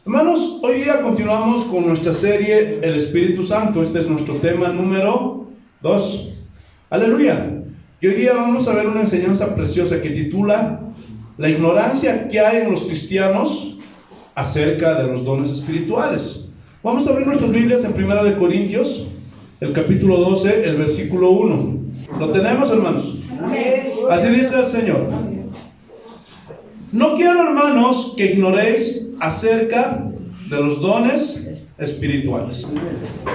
Hermanos, hoy día continuamos con nuestra serie El Espíritu Santo. Este es nuestro tema número 2. Aleluya. Y hoy día vamos a ver una enseñanza preciosa que titula La ignorancia que hay en los cristianos acerca de los dones espirituales. Vamos a abrir nuestras Biblias en 1 de Corintios, el capítulo 12, el versículo 1. ¿Lo tenemos, hermanos? Así dice el Señor. No quiero, hermanos, que ignoréis acerca de los dones espirituales.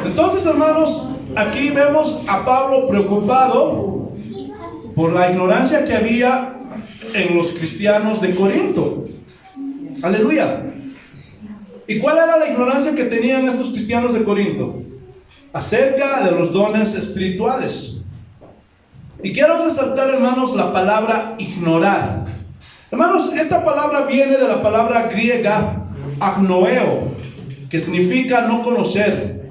Entonces, hermanos, aquí vemos a Pablo preocupado por la ignorancia que había en los cristianos de Corinto. Aleluya. ¿Y cuál era la ignorancia que tenían estos cristianos de Corinto? Acerca de los dones espirituales. Y quiero resaltar, hermanos, la palabra ignorar. Hermanos, esta palabra viene de la palabra griega agnoeo, que significa no conocer,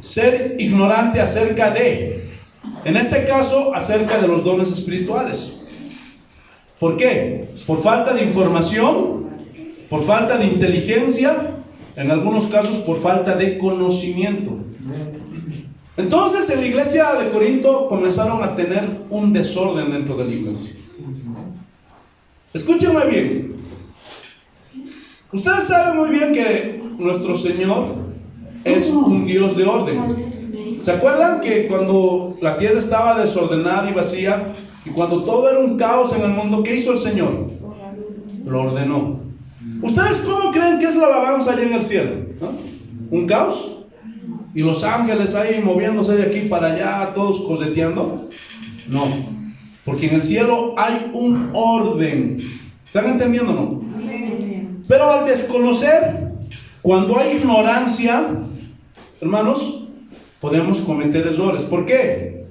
ser ignorante acerca de, en este caso, acerca de los dones espirituales. ¿Por qué? Por falta de información, por falta de inteligencia, en algunos casos por falta de conocimiento. Entonces en la iglesia de Corinto comenzaron a tener un desorden dentro de la iglesia. Escúchenme bien. Ustedes saben muy bien que nuestro Señor es un Dios de orden. ¿Se acuerdan que cuando la tierra estaba desordenada y vacía, y cuando todo era un caos en el mundo, ¿qué hizo el Señor? Lo ordenó. ¿Ustedes cómo creen que es la alabanza allá en el cielo? ¿No? ¿Un caos? ¿Y los ángeles ahí moviéndose de aquí para allá, todos coseteando? No, porque en el cielo hay un orden. ¿Están entendiendo o no? Pero al desconocer, cuando hay ignorancia, hermanos, podemos cometer errores. ¿Por qué?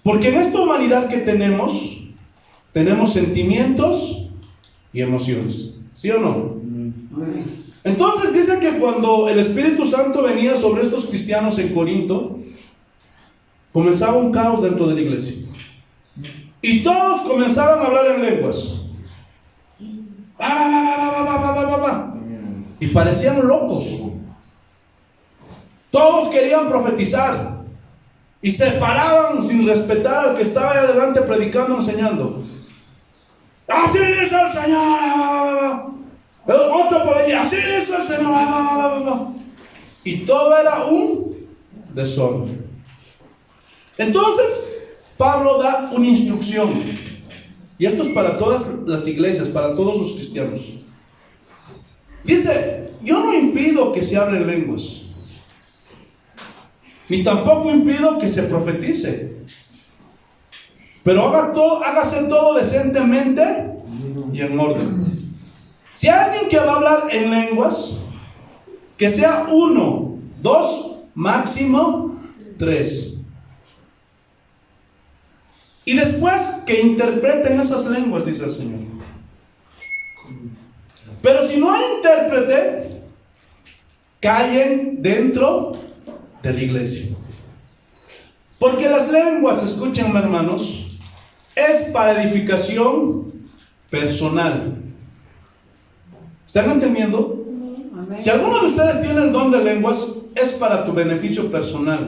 Porque en esta humanidad que tenemos sentimientos y emociones. ¿Sí o no? Entonces dice que cuando el Espíritu Santo venía sobre estos cristianos en Corinto, comenzaba un caos dentro de la iglesia. Y todos comenzaban a hablar en lenguas. Y parecían locos. Todos querían profetizar. Y se paraban sin respetar al que estaba ahí adelante predicando, enseñando. Así dice el Señor. El otro por ahí, así dice el Señor. Y todo era un desorden. Entonces Pablo da una instrucción, y esto es para todas las iglesias, para todos los cristianos. Dice: yo no impido que se hablen lenguas, ni tampoco impido que se profetice, pero hágase todo decentemente y en orden. Si hay alguien que va a hablar en lenguas, que sea 1, 2, máximo 3. Y después que interpreten esas lenguas, dice el Señor. Pero si no hay intérprete, callen dentro de la iglesia. Porque las lenguas, escúchenme, hermanos, es para edificación personal. ¿Están entendiendo? Si alguno de ustedes tiene el don de lenguas, es para tu beneficio personal.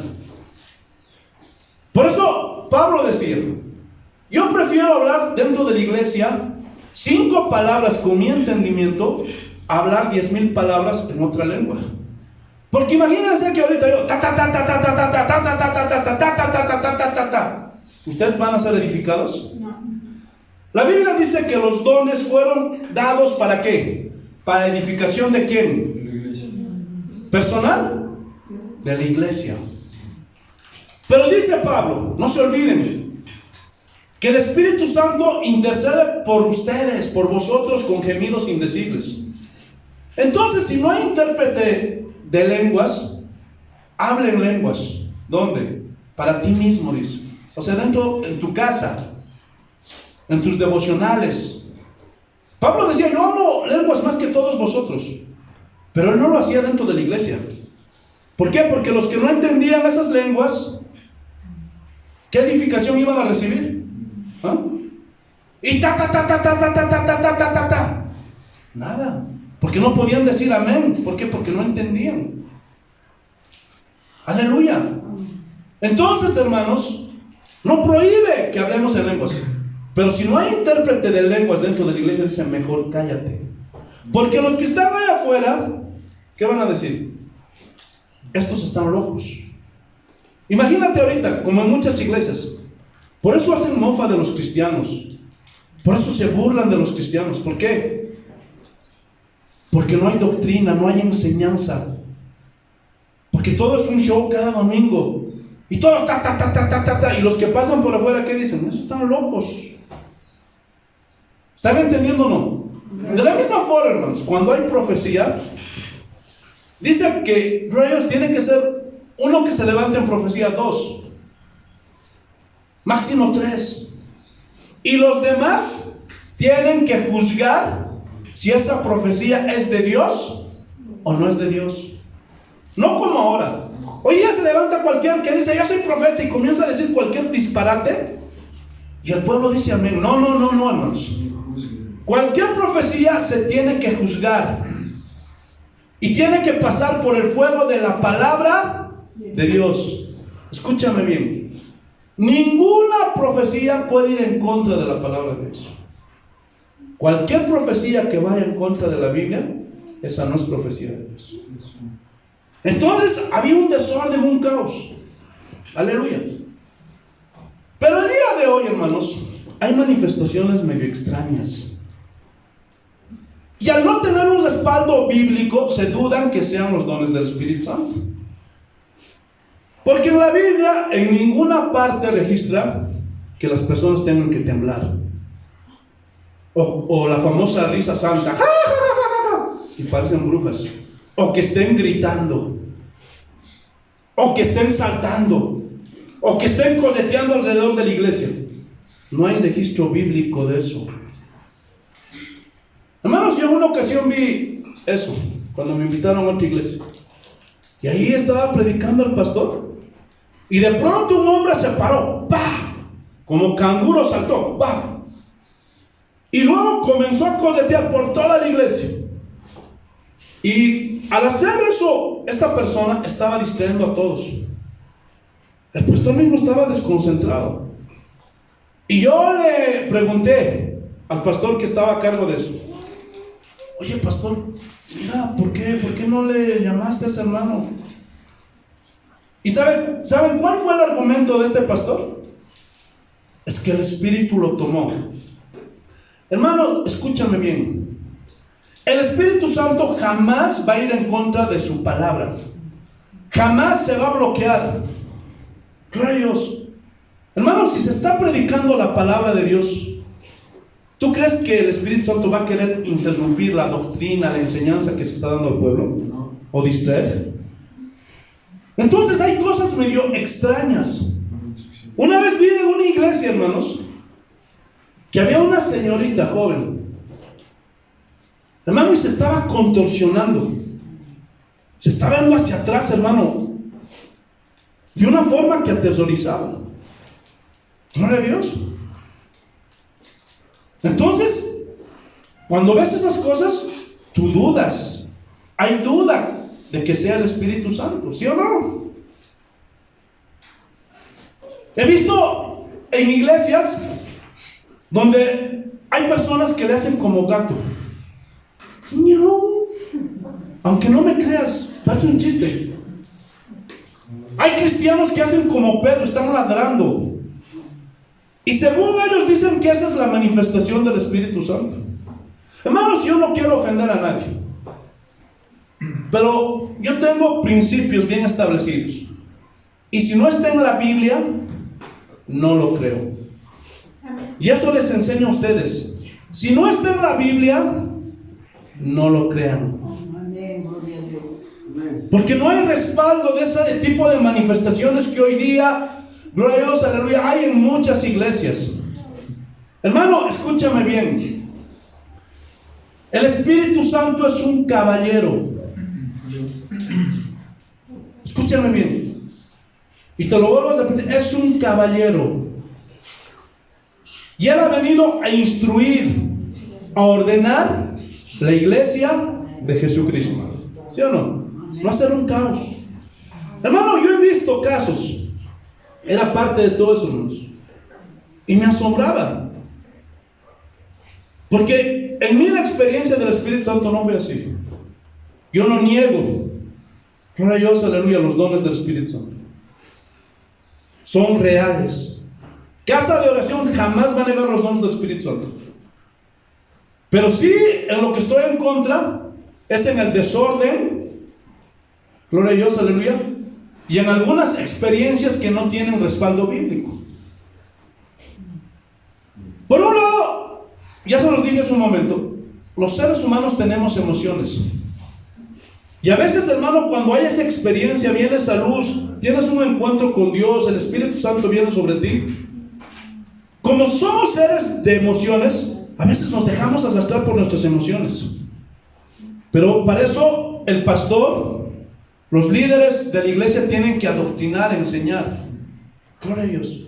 Por eso Pablo decía: yo prefiero hablar dentro de la iglesia 5 palabras con mi entendimiento a hablar 10,000 palabras en otra lengua. Porque imagínense que ahorita yo ¿ustedes van a ser edificados? No. La Biblia dice que los dones fueron dados ¿para qué? ¿Para edificación de quién? De la iglesia. ¿Personal? De la iglesia. Pero dice Pablo, no se olviden, que el Espíritu Santo intercede por ustedes, por vosotros, con gemidos indecibles. Entonces, si no hay intérprete de lenguas, hablen lenguas. ¿Dónde? Para ti mismo, dice. O sea, dentro, en tu casa, en tus devocionales. Pablo decía: yo hablo lenguas más que todos vosotros. Pero él no lo hacía dentro de la iglesia. ¿Por qué? Porque los que no entendían esas lenguas, ¿qué edificación iban a recibir? ¿Ah? Y nada. Porque no podían decir amén. ¿Por qué? Porque no entendían. Aleluya. Entonces, hermanos, no prohíbe que hablemos en lenguas. Pero si no hay intérprete de lenguas dentro de la iglesia, dice, mejor cállate. Porque los que están allá afuera, ¿qué van a decir? Estos están locos. Imagínate ahorita, como en muchas iglesias. Por eso hacen mofa de los cristianos. Por eso se burlan de los cristianos. ¿Por qué? Porque no hay doctrina, no hay enseñanza. Porque todo es un show cada domingo. Y todos ta. Y los que pasan por afuera, ¿qué dicen? Esos están locos. ¿Están entendiendo o no? De la misma forma, hermanos, cuando hay profecía, dice que ellos tienen que ser uno que se levante en profecía, 2, máximo 3. Y los demás tienen que juzgar si esa profecía es de Dios o no es de Dios. No como ahora. Hoy día se levanta cualquier que dice, yo soy profeta, y comienza a decir cualquier disparate, y el pueblo dice amén. No, hermanos. Cualquier profecía se tiene que juzgar y tiene que pasar por el fuego de la palabra de Dios. Escúchame bien. Ninguna profecía puede ir en contra de la palabra de Dios. Cualquier profecía que vaya en contra de la Biblia, esa no es profecía de Dios. Entonces había un desorden, un caos. Aleluya. Pero el día de hoy, hermanos, hay manifestaciones medio extrañas. Y al no tener un respaldo bíblico, se dudan que sean los dones del Espíritu Santo. Porque en la Biblia, en ninguna parte registra que las personas tengan que temblar. O la famosa risa santa. Y parecen brujas. O que estén gritando. O que estén saltando. O que estén coseteando alrededor de la iglesia. No hay registro bíblico de eso. Hermanos, yo en una ocasión vi eso, cuando me invitaron a otra iglesia. Y ahí estaba predicando el pastor. Y de pronto un hombre se paró, ¡pah! Como canguro saltó, ¡pah! Y luego comenzó a cosetear por toda la iglesia. Y al hacer eso, esta persona estaba distrayendo a todos. El pastor mismo estaba desconcentrado. Y yo le pregunté al pastor que estaba a cargo de eso: oye, pastor, mira, ¿por qué no le llamaste a ese hermano? ¿Y saben cuál fue el argumento de este pastor? Es que el Espíritu lo tomó. Hermano, escúchame bien. El Espíritu Santo jamás va a ir en contra de su palabra. Jamás se va a bloquear. Gloria a Dios. Hermano, si se está predicando la palabra de Dios, ¿tú crees que el Espíritu Santo va a querer interrumpir la doctrina, la enseñanza que se está dando al pueblo? No. ¿O distraer? Entonces hay cosas medio extrañas. Una vez vi en una iglesia, hermanos, que había una señorita joven, hermano, y se estaba contorsionando. Se estaba yendo hacia atrás, hermano, de una forma que aterrorizaba. Gloria a Dios. Entonces, cuando ves esas cosas, tú dudas. Hay duda de que sea el Espíritu Santo, ¿sí o no? He visto en iglesias donde hay personas que le hacen como gato. No. Aunque no me creas, parece un chiste. Hay cristianos que hacen como perros, están ladrando. Y según ellos dicen que esa es la manifestación del Espíritu Santo. Hermanos, yo no quiero ofender a nadie, pero yo tengo principios bien establecidos. Y si no está en la Biblia, no lo creo. Y eso les enseño a ustedes. Si no está en la Biblia, no lo crean. Porque no hay respaldo de ese tipo de manifestaciones que hoy día, gloria a Dios, aleluya, hay en muchas iglesias. Hermano, escúchame bien. El Espíritu Santo es un caballero. Escúchame bien. Y te lo vuelvo a repetir, es un caballero. Y Él ha venido a instruir, a ordenar la iglesia de Jesucristo. ¿Sí o no? No hacer un caos. Hermano, yo he visto casos. Era parte de todo eso, hermanos. Y me asombraba. Porque en mí la experiencia del Espíritu Santo no fue así. Yo no niego, gloria a Dios, aleluya, los dones del Espíritu Santo. Son reales. Casa de oración jamás va a negar los dones del Espíritu Santo. Pero sí, en lo que estoy en contra es en el desorden, gloria a Dios, aleluya, y en algunas experiencias que no tienen respaldo bíblico. Por un lado, ya se los dije hace un momento, los seres humanos tenemos emociones. Y a veces, hermano, cuando hay esa experiencia, viene esa luz, tienes un encuentro con Dios, el Espíritu Santo viene sobre ti. Como somos seres de emociones, a veces nos dejamos arrastrar por nuestras emociones. Pero para eso el pastor, los líderes de la iglesia tienen que adoctrinar, enseñar. Gloria a Dios.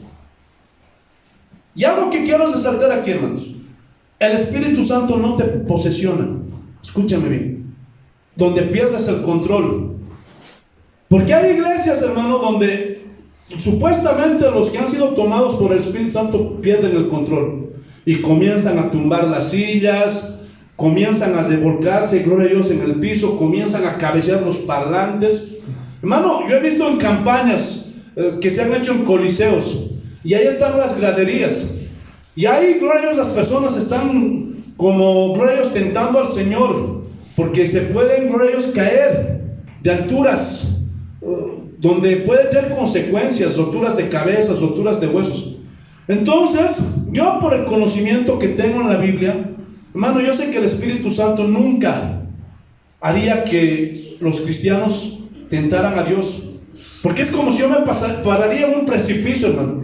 Y algo que quiero resaltar aquí, hermanos. El Espíritu Santo no te posesiona. Escúchame bien. Donde pierdes el control. Porque hay iglesias, hermano, donde supuestamente los que han sido tomados por el Espíritu Santo pierden el control. Y comienzan a tumbar las sillas, comienzan a revolcarse, gloria a Dios, en el piso, comienzan a cabecear los parlantes. Hermano, yo he visto en campañas que se han hecho en coliseos, y ahí están las graderías, y ahí, gloria a Dios, las personas están como, gloria a Dios, tentando al Señor, porque se pueden, gloria a Dios, caer de alturas, donde pueden tener consecuencias, roturas de cabezas, roturas de huesos. Entonces, yo por el conocimiento que tengo en la Biblia, hermano, yo sé que el Espíritu Santo nunca haría que los cristianos tentaran a Dios. Porque es como si yo me pararía en un precipicio, hermano,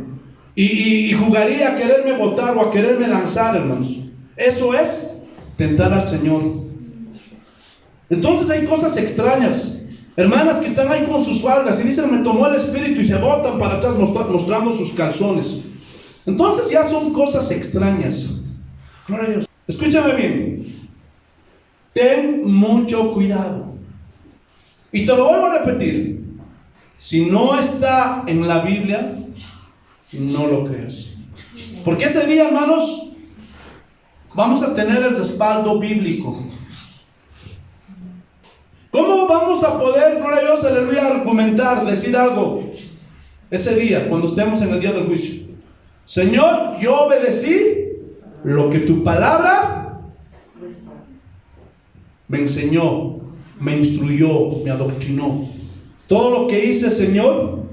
y jugaría a quererme botar o a quererme lanzar, hermanos. Eso es tentar al Señor. Entonces hay cosas extrañas. Hermanas que están ahí con sus faldas y dicen, me tomó el Espíritu, y se botan para atrás mostrando sus calzones. Entonces ya son cosas extrañas. Gloria a Dios. Escúchame bien. Ten mucho cuidado. Y te lo vuelvo a repetir. Si no está en la Biblia, no lo creas. Porque ese día, hermanos, vamos a tener el respaldo bíblico. ¿Cómo vamos a poder, gloria a Dios, aleluya, argumentar, decir algo ese día, cuando estemos en el día del juicio? Señor, yo obedecí lo que tu palabra me enseñó, me instruyó, me adoctrinó. Todo lo que hice, Señor,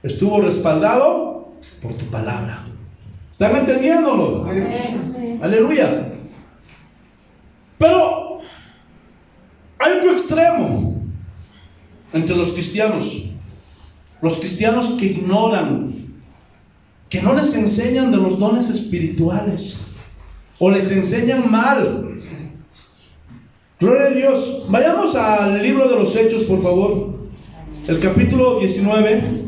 estuvo respaldado por tu palabra. ¿Están entendiéndolo? Amén. Aleluya. Pero hay otro extremo entre los cristianos. Los cristianos que ignoran, que no les enseñan de los dones espirituales, o les enseñan mal. Gloria a Dios. Vayamos al libro de los Hechos, por favor. El capítulo 19.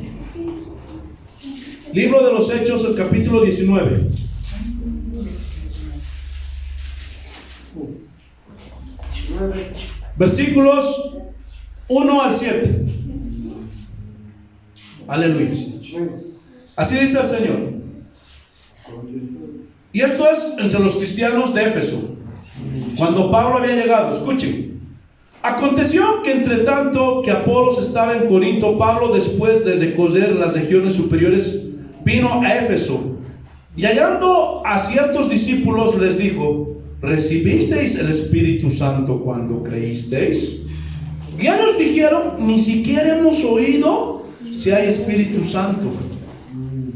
Libro de los Hechos, el capítulo 19. Versículos 1 al 7. Aleluya. Así dice el Señor. Y esto es entre los cristianos de Éfeso. Cuando Pablo había llegado, escuchen. Aconteció que entre tanto que Apolos estaba en Corinto, Pablo, después de recorrer las regiones superiores, vino a Éfeso. Y hallando a ciertos discípulos les dijo, ¿recibisteis el Espíritu Santo cuando creísteis? Y ellos dijeron, ni siquiera hemos oído si hay Espíritu Santo.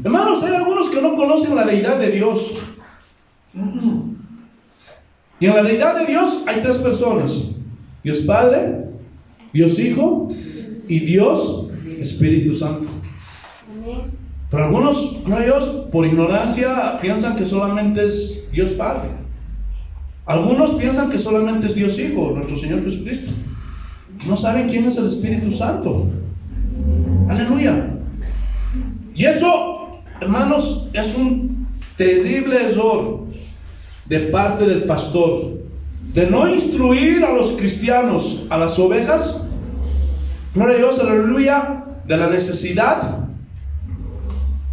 Hermanos, hay algunos que no conocen la deidad de Dios. Y en la deidad de Dios hay tres personas: Dios Padre, Dios Hijo y Dios Espíritu Santo. Pero algunos, gloria a Dios, por ignorancia piensan que solamente es Dios Padre. Algunos piensan que solamente es Dios Hijo, nuestro Señor Jesucristo. No saben quién es el Espíritu Santo. Aleluya. Y eso, hermanos, es un terrible error de parte del pastor. de no instruir a los cristianos, a las ovejas, gloria a Dios, aleluya, de la necesidad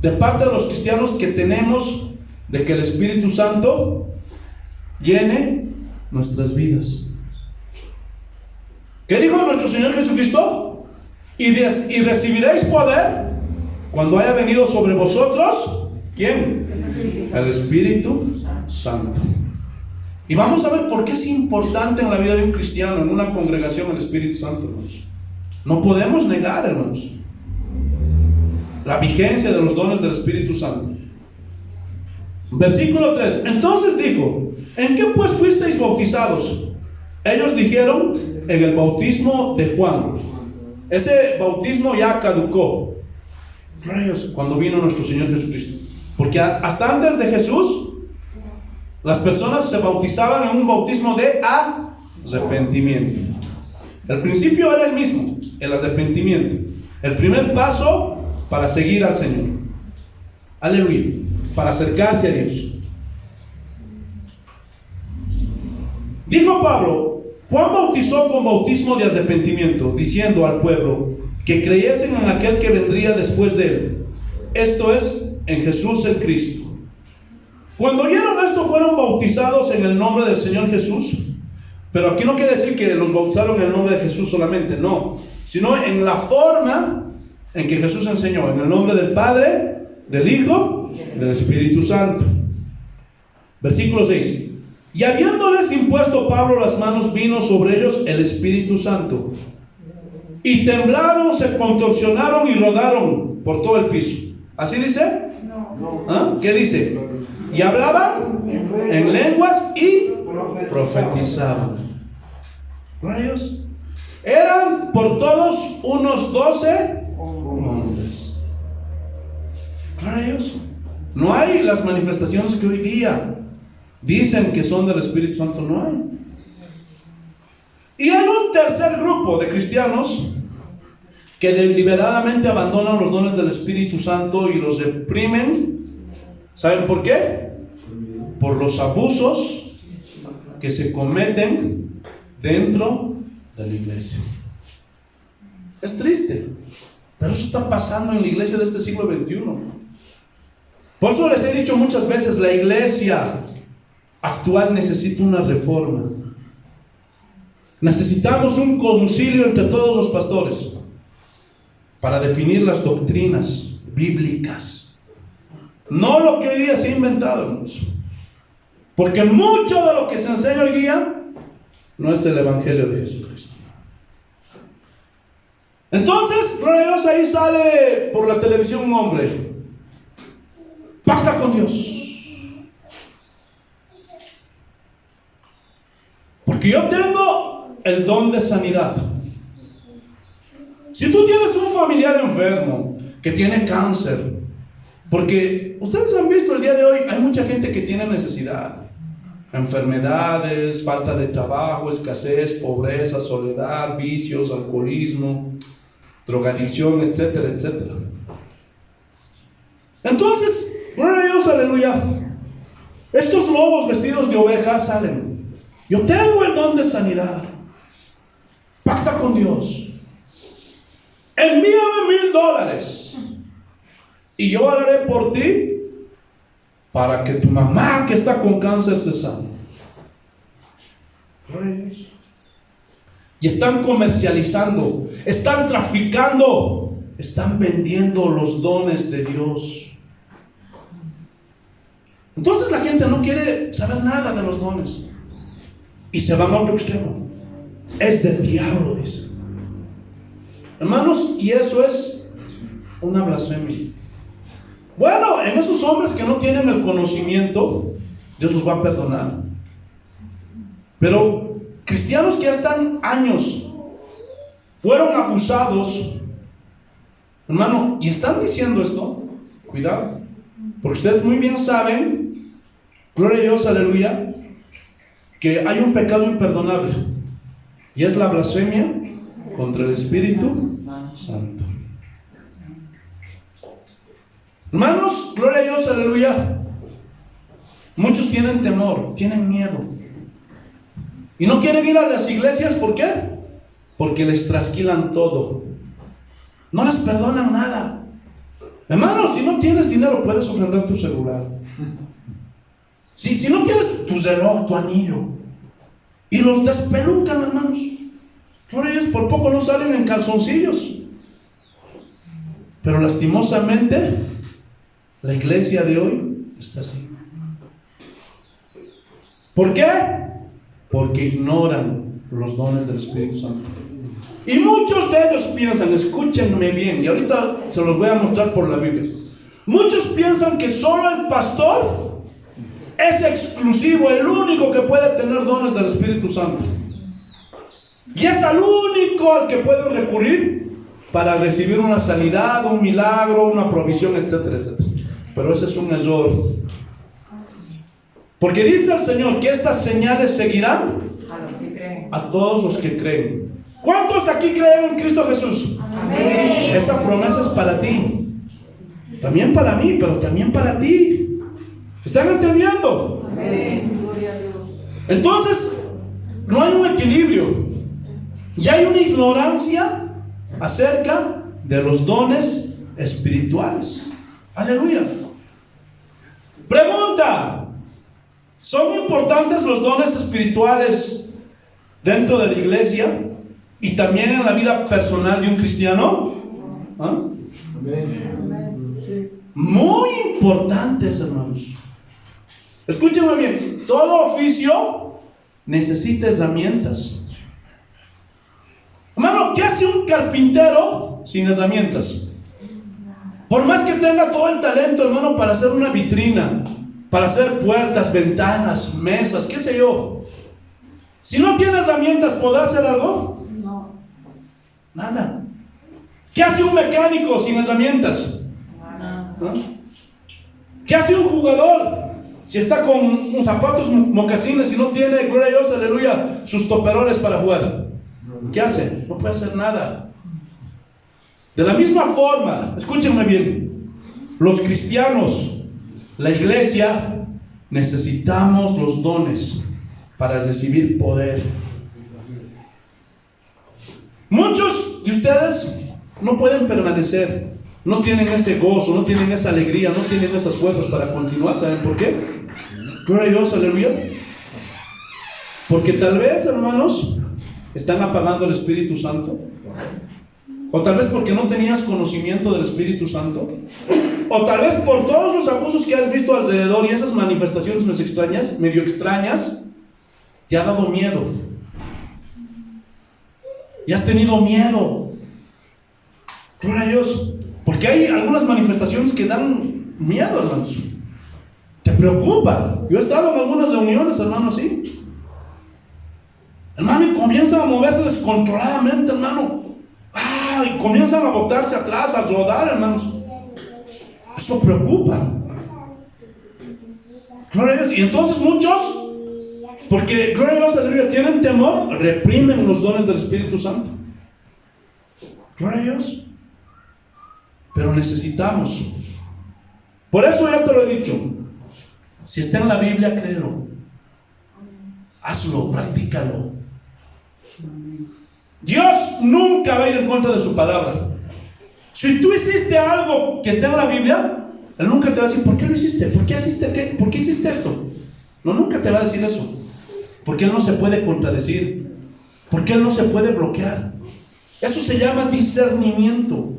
de parte de los cristianos que tenemos de que el Espíritu Santo llene nuestras vidas. ¿Qué dijo nuestro Señor Jesucristo? Y recibiréis poder cuando haya venido sobre vosotros, ¿quién? El Espíritu Santo. Y vamos a ver por qué es importante en la vida de un cristiano, en una congregación, el Espíritu Santo, hermanos. No podemos negar, hermanos, la vigencia de los dones del Espíritu Santo. Versículo 3. Entonces dijo: ¿en qué pues fuisteis bautizados? Ellos dijeron: en el bautismo de Juan. Ese bautismo ya caducó cuando vino nuestro Señor Jesucristo, porque hasta antes de Jesús las personas se bautizaban en un bautismo de arrepentimiento. El principio era el mismo, el arrepentimiento, el primer paso para seguir al Señor, aleluya, para acercarse a Dios. Dijo Pablo: Juan bautizó con bautismo de arrepentimiento, diciendo al pueblo que creyesen en aquel que vendría después de él, esto es, en Jesús el Cristo. Cuando oyeron esto, fueron bautizados en el nombre del Señor Jesús. Pero aquí no quiere decir que los bautizaron en el nombre de Jesús solamente, no, sino en la forma en que Jesús enseñó, en el nombre del Padre, del Hijo y del Espíritu Santo. Versículo 6. Y habiéndoles impuesto Pablo las manos, vino sobre ellos el Espíritu Santo, y temblaron, se contorsionaron y rodaron por todo el piso. ¿Así dice? ¿Ah? ¿Qué dice? Y hablaban en lenguas y profetizaban. Gloria a Dios. Eran por todos unos 12 hombres. Gloria a Dios. No hay las manifestaciones que hoy día dicen que son del Espíritu Santo, no hay. Y hay un tercer grupo de cristianos que deliberadamente abandonan los dones del Espíritu Santo y los reprimen. ¿Saben por qué? Por los abusos que se cometen dentro de la iglesia. Es triste, pero eso está pasando en la iglesia de este siglo XXI. Por eso les he dicho muchas veces, la iglesia actual necesita una reforma. Necesitamos un concilio entre todos los pastores para definir las doctrinas bíblicas, no lo que hoy día se ha inventado, hermanos. Porque mucho de lo que se enseña hoy día no es el Evangelio de Jesucristo. Entonces, gloria a Dios, ahí sale por la televisión un hombre: pacta con Dios, porque yo tengo el don de sanidad. Si tú tienes un familiar enfermo que tiene cáncer, porque ustedes han visto el día de hoy, hay mucha gente que tiene necesidad, enfermedades, falta de trabajo, escasez, pobreza, soledad, vicios, alcoholismo, drogadicción, etcétera, etcétera. Entonces, gloria a Dios, aleluya, estos lobos vestidos de ovejas salen: yo tengo el don de sanidad, pacta con Dios, envíame $1,000 y yo haré por ti para que tu mamá que está con cáncer se sane. Y están comercializando, están traficando, están vendiendo los dones de Dios. Entonces la gente no quiere saber nada de los dones y se van a otro extremo. Es del diablo, dice. Hermanos, y eso es una blasfemia. Bueno, en esos hombres que no tienen el conocimiento, Dios los va a perdonar. Pero cristianos que ya están años, fueron abusados, hermano, y están diciendo esto, cuidado, porque ustedes muy bien saben, gloria a Dios, aleluya, que hay un pecado imperdonable, y es la blasfemia contra el Espíritu Santo. Hermanos, gloria a Dios, aleluya. Muchos tienen temor, tienen miedo. Y no quieren ir a las iglesias, ¿por qué? Porque les trasquilan todo. No les perdonan nada. Hermano, si no tienes dinero, puedes ofrendar tu celular. Si no tienes tu reloj, tu anillo, y los despelucan, hermanos. Por ellos por poco no salen en calzoncillos. Pero lastimosamente, la iglesia de hoy está así. ¿Por qué? Porque ignoran los dones del Espíritu Santo. Y muchos de ellos piensan, escúchenme bien, y ahorita se los voy a mostrar por la Biblia. Muchos piensan que solo el pastor es exclusivo, el único que puede tener dones del Espíritu Santo. Y es al único al que puede recurrir para recibir una sanidad, un milagro, una provisión, etcétera, etcétera. Pero ese es un error. Porque dice el Señor que estas señales seguirán a todos los que creen. ¿Cuántos aquí creen en Cristo Jesús? Amén. Esa promesa es para ti. También para mí, pero también para ti. ¿Están entendiendo? Amén. Gloria a Dios. Entonces, no hay un equilibrio. Y hay una ignorancia acerca de los dones espirituales. Aleluya. Pregunta: ¿son importantes los dones espirituales dentro de la iglesia y también en la vida personal de un cristiano? ¿Ah? Muy importantes, hermanos. Escúchenme bien. Todo oficio necesita herramientas. Hermano, ¿qué hace un carpintero sin herramientas? Por más que tenga todo el talento, hermano, para hacer una vitrina, para hacer puertas, ventanas, mesas, qué sé yo, si no tiene herramientas, ¿podrá hacer algo? No. Nada. ¿Qué hace un mecánico sin herramientas? ¿Ah? ¿Qué hace un jugador si está con zapatos, mocasines y no tiene, gloria a Dios, aleluya, sus toperoles para jugar? ¿Qué hace? No puede hacer nada. De la misma forma, escúchenme bien, los cristianos, la iglesia, necesitamos los dones para recibir poder. Muchos de ustedes no pueden permanecer, no tienen ese gozo, no tienen esa alegría, no tienen esas fuerzas para continuar. ¿Saben por qué? Gloria a Dios, aleluya. Porque tal vez, hermanos, están apagando el Espíritu Santo. O tal vez porque no tenías conocimiento del Espíritu Santo. O tal vez por todos los abusos que has visto alrededor y esas manifestaciones medio extrañas, te ha dado miedo. Y has tenido miedo. Gloria a Dios. Porque hay algunas manifestaciones que dan miedo, hermanos. Te preocupa. Yo he estado en algunas reuniones, hermano, así. Hermano, y comienzan a moverse descontroladamente, hermano. Y comienzan a botarse atrás, a rodar, hermanos. Eso preocupa. Gloria a Dios. Y entonces muchos, porque gloria a Dios, aleluya, tienen temor, reprimen los dones del Espíritu Santo. Gloria a Dios. Pero necesitamos. Por eso ya te lo he dicho. Si está en la Biblia, créelo. Hazlo, practícalo. Dios nunca va a ir en contra de su palabra. Si tú hiciste algo que está en la Biblia, Él nunca te va a decir, ¿por qué lo hiciste? ¿Por qué hiciste esto? No, nunca te va a decir eso. Porque Él no se puede contradecir. Porque Él no se puede bloquear. Eso se llama discernimiento.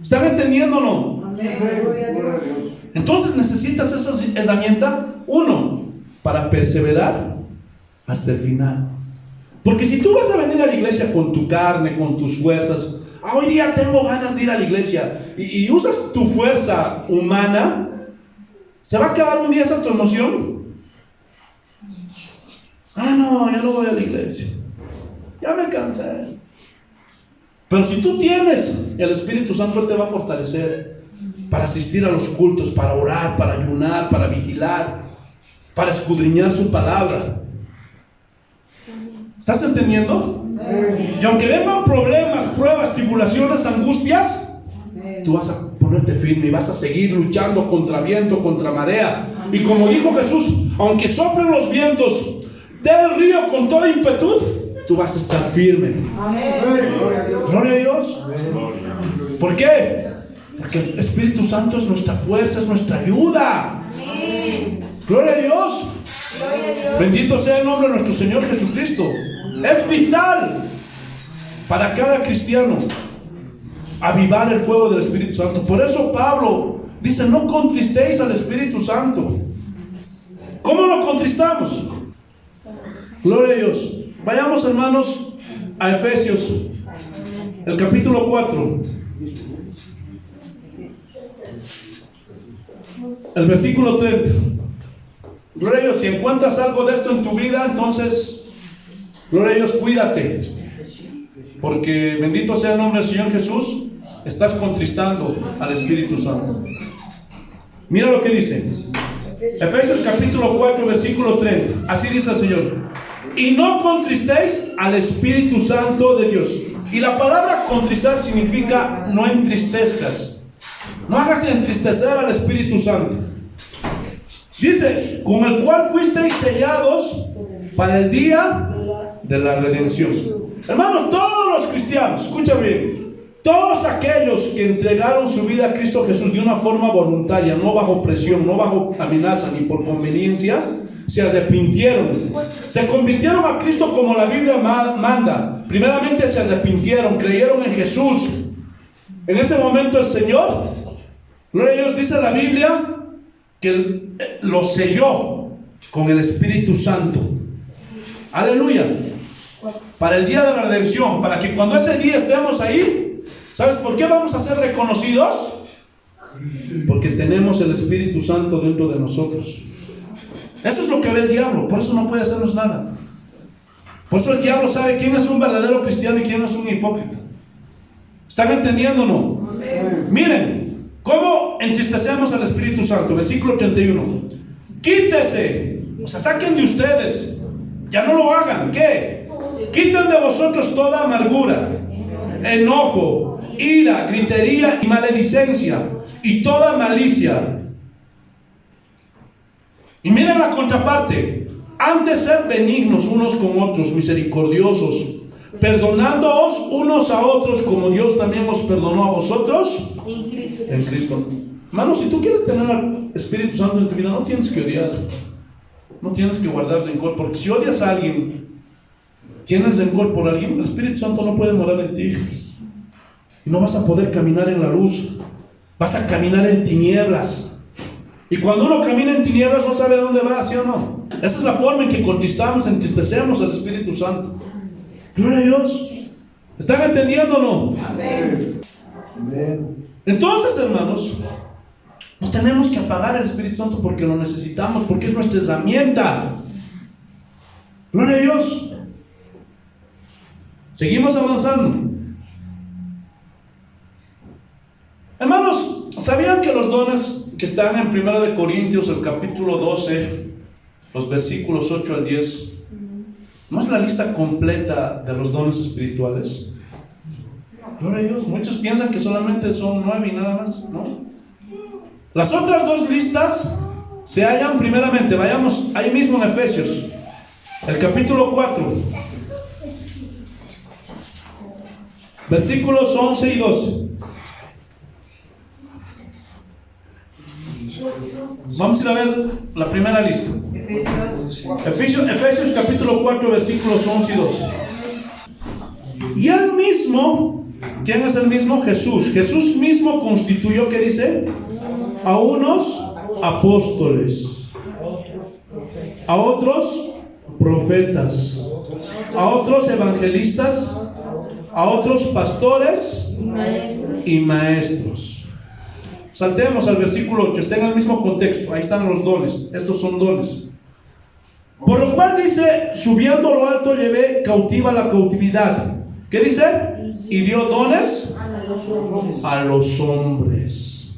¿Están entendiendo o no? Amén. Gloria a Dios. Entonces necesitas esa herramienta, uno, para perseverar hasta el final. Porque si tú vas a venir a la iglesia con tu carne, con tus fuerzas, hoy día tengo ganas de ir a la iglesia, y usas tu fuerza humana, ¿se va a acabar un día esa tu emoción? No, ya no voy a la iglesia, ya me cansé. Pero si tú tienes el Espíritu Santo, Él te va a fortalecer para asistir a los cultos, para orar, para ayunar, para vigilar, para escudriñar su palabra. ¿Estás entendiendo? Y aunque vengan problemas, pruebas, tribulaciones, angustias, tú vas a ponerte firme y vas a seguir luchando contra viento, contra marea. Y como dijo Jesús, aunque soplen los vientos del río con toda ímpetu, tú vas a estar firme. Gloria a Dios. ¿Por qué? Porque el Espíritu Santo es nuestra fuerza, es nuestra ayuda. Gloria a Dios. Bendito sea el nombre de nuestro Señor Jesucristo. Es vital para cada cristiano avivar el fuego del Espíritu Santo. Por eso Pablo dice: no contristéis al Espíritu Santo. ¿Cómo lo contristamos? Gloria a Dios. Vayamos, hermanos, a Efesios, el capítulo 4, el versículo 30. Gloria a Dios. Si encuentras algo de esto en tu vida, entonces, gloria a Dios, cuídate, porque bendito sea el nombre del Señor Jesús, estás contristando al Espíritu Santo. Mira lo que dice Efesios capítulo 4, versículo 30. Así dice el Señor: y no contristéis al Espíritu Santo de Dios. Y la palabra contristar significa no entristezcas, no hagas entristecer al Espíritu Santo. Dice: con el cual fuisteis sellados para el día de la redención. Hermano, todos los cristianos, escucha bien, todos aquellos que entregaron su vida a Cristo Jesús de una forma voluntaria, no bajo presión, no bajo amenaza ni por conveniencia, se arrepintieron, se convirtieron a Cristo como la Biblia manda. Primeramente se arrepintieron, creyeron en Jesús. En ese momento el Señor, gloria a Dios, dice la Biblia que lo selló con el Espíritu Santo. Aleluya. Para el día de la redención, para que cuando ese día estemos ahí, ¿sabes por qué vamos a ser reconocidos? Porque tenemos el Espíritu Santo dentro de nosotros. Eso es lo que ve el diablo, por eso no puede hacernos nada. Por eso el diablo sabe quién es un verdadero cristiano y quién es un hipócrita. ¿Están entendiendo o no? Miren, ¿cómo entristecemos al Espíritu Santo? Versículo 81. Quítese, o sea, saquen de ustedes, ya no lo hagan. ¿Qué? Quiten de vosotros toda amargura, enojo, ira, gritería y maledicencia y toda malicia. Y miren la contraparte: antes ser benignos unos con otros, misericordiosos, perdonándoos unos a otros como Dios también os perdonó a vosotros en Cristo. Hermano, si tú quieres tener al Espíritu Santo en tu vida, no tienes que odiar, no tienes que guardar rencor, porque si odias a alguien, tienes rencor por alguien, el Espíritu Santo no puede morar en ti y no vas a poder caminar en la luz, vas a caminar en tinieblas. Y cuando uno camina en tinieblas no sabe dónde va, ¿sí o no? Esa es la forma en que contristamos, entristecemos al Espíritu Santo. Gloria a Dios. ¿Están entendiendo o no? Amén. Entonces, hermanos, no tenemos que apagar el Espíritu Santo porque lo necesitamos, porque es nuestra herramienta. Gloria a Dios. Seguimos avanzando. Hermanos, ¿sabían que los dones que están en 1 Corintios, el capítulo 12, los versículos 8 al 10, no es la lista completa de los dones espirituales? Gloria a Dios. Muchos piensan que solamente son 9 y nada más, ¿no? Las otras dos listas se hallan primeramente, vayamos ahí mismo en Efesios, el capítulo 4, versículos 11 y 12. Vamos a ir a ver la primera lista. Efesios capítulo 4, versículos 11 y 12. Y él mismo, ¿quién es el mismo? Jesús. Jesús mismo constituyó, ¿qué dice? A unos apóstoles, a otros profetas, a otros evangelistas, a otros pastores y maestros. Saltemos al versículo 8, está en el mismo contexto, ahí están los dones, estos son dones. Por lo cual dice: subiendo a lo alto llevé cautiva la cautividad. ¿Qué dice? Y dio dones a los hombres.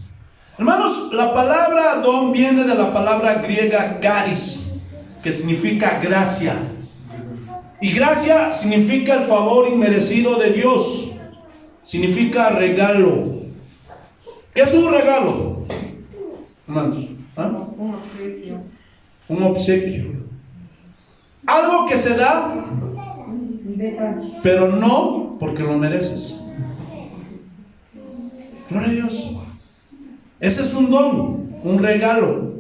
Hermanos, la palabra don viene de la palabra griega charis, que significa gracia. Y gracia significa el favor inmerecido de Dios, significa regalo. ¿Qué es un regalo, hermanos? ¿Ah? Un obsequio. Algo que se da, pero no porque lo mereces. Gloria a Dios. Ese es un don, un regalo.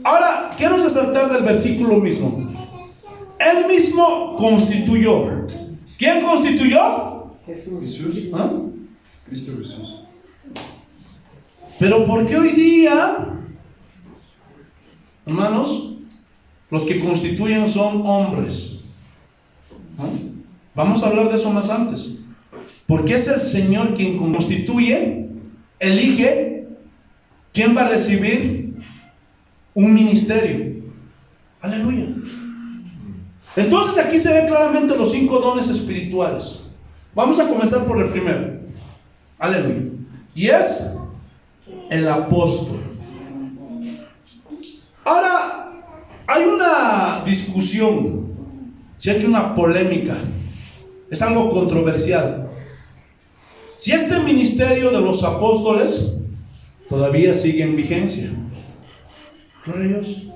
Ahora, quiero resaltar del versículo mismo. Él mismo constituyó. ¿Quién constituyó? Jesús. ¿Ah? Cristo Jesús. Pero ¿por qué hoy día, hermanos, los que constituyen son hombres? ¿Ah? Vamos a hablar de eso más antes. Porque es el Señor quien constituye, elige quién va a recibir un ministerio. Aleluya. Entonces aquí se ven claramente los 5 dones espirituales. Vamos a comenzar por el primero. Aleluya. Y es el apóstol. Ahora, hay una discusión, se ha hecho una polémica, es algo controversial. Si este ministerio de los apóstoles todavía sigue en vigencia. Gloria a Dios.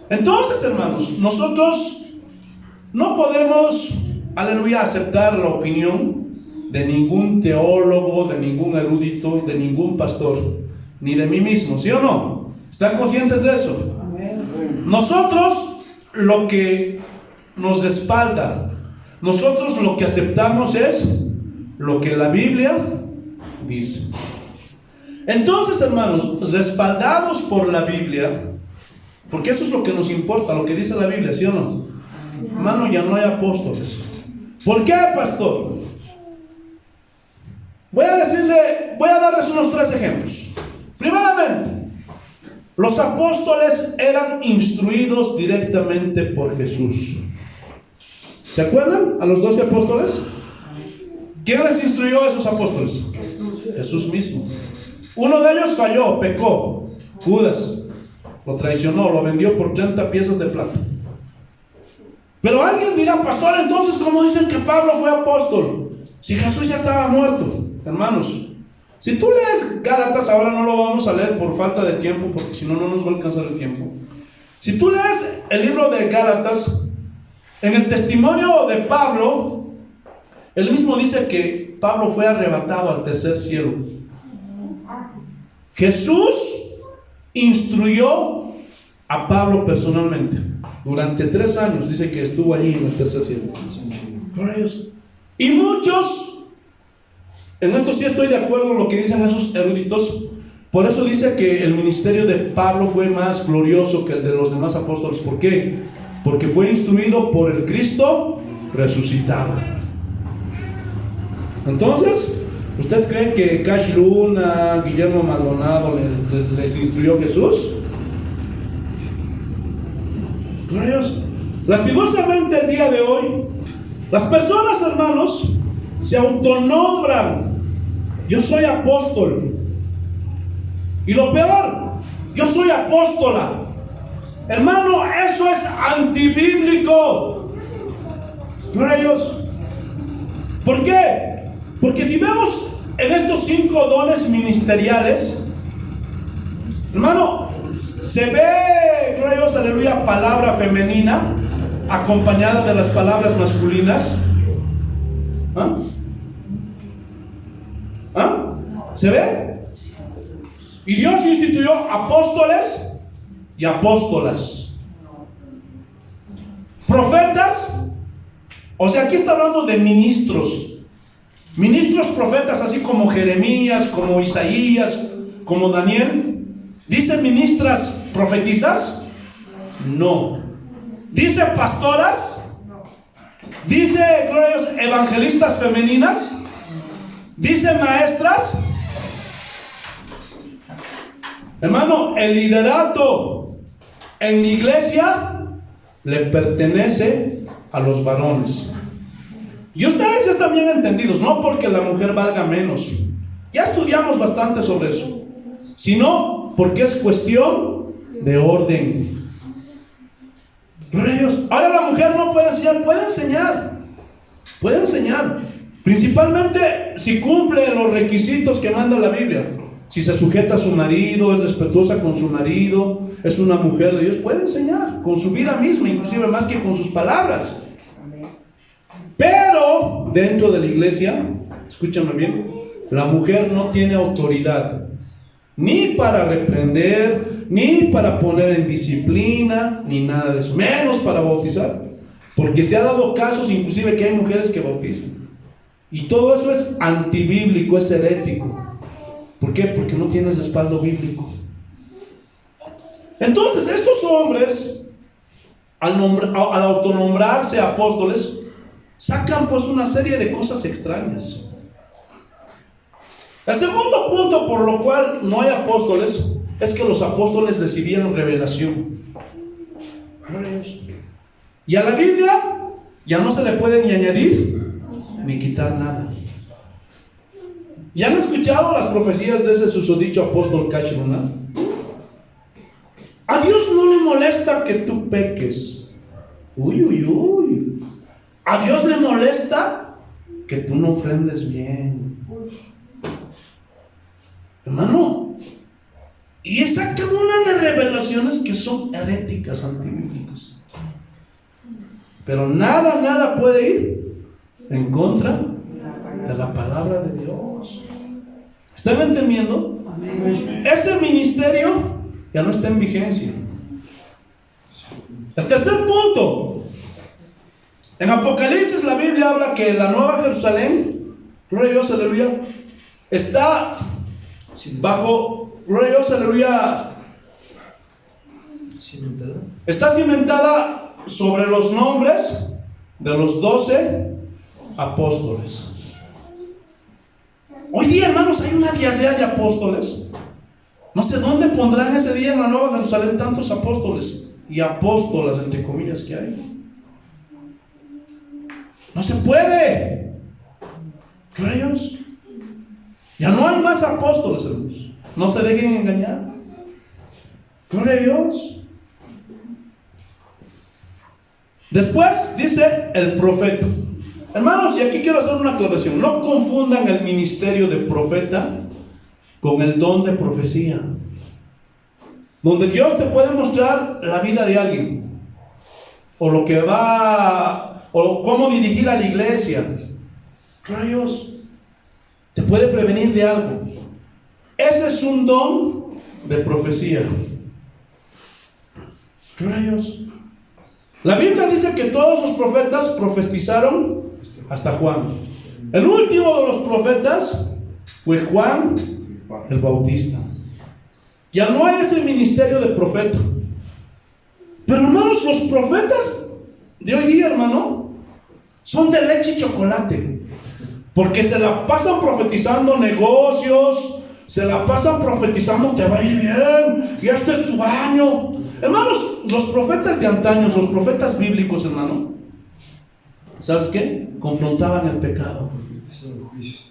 Entonces, hermanos, nosotros no podemos, aleluya, aceptar la opinión de ningún teólogo, de ningún erudito, de ningún pastor, ni de mí mismo, ¿sí o no? ¿Están conscientes de eso? Nosotros lo que nos respalda, nosotros lo que aceptamos es lo que la Biblia dice. Entonces, hermanos, respaldados por la Biblia, porque eso es lo que nos importa, lo que dice la Biblia, ¿sí o no? Hermano, ya no hay apóstoles. ¿Por qué, pastor? Voy a darles unos 3 ejemplos. Primeramente, los apóstoles eran instruidos directamente por Jesús. ¿Se acuerdan a los 12 apóstoles? ¿Quién les instruyó a esos apóstoles? Jesús mismo. Uno de ellos falló, pecó. Judas lo traicionó, lo vendió por 30 piezas de plata. Pero alguien dirá, pastor, entonces, ¿cómo dicen que Pablo fue apóstol? Si Jesús ya estaba muerto. Hermanos, si tú lees Gálatas, ahora no lo vamos a leer por falta de tiempo, porque si no, no nos va a alcanzar el tiempo. Si tú lees el libro de Gálatas, en el testimonio de Pablo, él mismo dice que Pablo fue arrebatado al tercer cielo. Jesús instruyó a Pablo personalmente. Durante 3 años dice que estuvo allí en el tercer cielo. Gloria a Dios. Y muchos, en esto sí estoy de acuerdo en lo que dicen esos eruditos. Por eso dice que el ministerio de Pablo fue más glorioso que el de los demás apóstoles. ¿Por qué? Porque fue instruido por el Cristo resucitado. Entonces, ¿ustedes creen que Cash Luna, Guillermo Maldonado les instruyó Jesús? Gloria a Dios. Lastimosamente el día de hoy, las personas, hermanos, se autonombran. Yo soy apóstol. Y lo peor, yo soy apóstola. Hermano, eso es antibíblico. Gloria a Dios. ¿Por qué? Porque si vemos en estos 5 dones ministeriales, hermano, se ve, gloria a Dios, aleluya, palabra femenina acompañada de las palabras masculinas. ¿Ah? ¿Ah? ¿Se ve? Y Dios instituyó apóstoles y apóstolas, profetas. O sea, aquí está hablando de ministros. Ministros profetas, así como Jeremías, como Isaías, como Daniel. ¿Dice ministras profetizas? No. ¿Dice pastoras? ¿Dice, gloria a Dios, evangelistas femeninas? ¿Dice maestras? Hermano, el liderato en la iglesia le pertenece a los varones. Y ustedes ya están bien entendidos, no porque la mujer valga menos. Ya estudiamos bastante sobre eso. Sino porque es cuestión de orden. Gloria a Dios. Ahora la mujer no puede enseñar, puede enseñar. Puede enseñar. Principalmente si cumple los requisitos que manda la Biblia. Si se sujeta a su marido, es respetuosa con su marido, es una mujer de Dios, puede enseñar con su vida misma, inclusive más que con sus palabras. Pero dentro de la iglesia, escúchame bien, la mujer no tiene autoridad ni para reprender, ni para poner en disciplina, ni nada de eso, menos para bautizar, porque se ha dado casos inclusive que hay mujeres que bautizan, y todo eso es antibíblico, es herético. ¿Por qué? Porque no tienes respaldo bíblico. Entonces estos hombres, al autonombrarse apóstoles, sacan pues una serie de cosas extrañas. El segundo punto por lo cual no hay apóstoles es que los apóstoles recibieron revelación. Y a la Biblia ya no se le puede ni añadir ni quitar nada. ¿Ya han escuchado las profecías de ese susodicho apóstol Cachiruna? A Dios no le molesta que tú peques. Uy, uy, uy. A Dios le molesta que tú no ofrendes bien. Hermano, y saca una de revelaciones que son heréticas, antibíblicas. Pero nada puede ir en contra de la palabra de Dios. ¿Están entendiendo? Amén. Ese ministerio ya no está en vigencia. El tercer punto. En Apocalipsis la Biblia habla que la nueva Jerusalén, gloria a Dios, aleluya, está bajo, gloria a Dios, aleluya, está cimentada sobre los nombres de los 12 apóstoles. Hoy día, hermanos, hay una diadema de apóstoles. No sé dónde pondrán ese día en la Nueva Jerusalén tantos apóstoles y apóstolas, entre comillas, que hay. No se puede. Gloria a Dios. Ya no hay más apóstoles, hermanos. No se dejen engañar. Gloria a Dios. Después dice el profeta. Hermanos, y aquí quiero hacer una aclaración. No confundan el ministerio de profeta con el don de profecía, donde Dios te puede mostrar la vida de alguien, o lo que va, o cómo dirigir a la iglesia. Gloria a Dios. Te puede prevenir de algo. Ese es un don de profecía. Gloria a Dios. La Biblia dice que todos los profetas profetizaron hasta Juan. El último de los profetas fue Juan el Bautista. Ya no hay ese ministerio de profeta. Pero hermanos, los profetas de hoy día, hermano, son de leche y chocolate, porque se la pasan profetizando negocios, se la pasan profetizando te va a ir bien, y este es tu año. Hermanos, los profetas de antaño, los profetas bíblicos, hermano, ¿sabes qué? Confrontaban el pecado.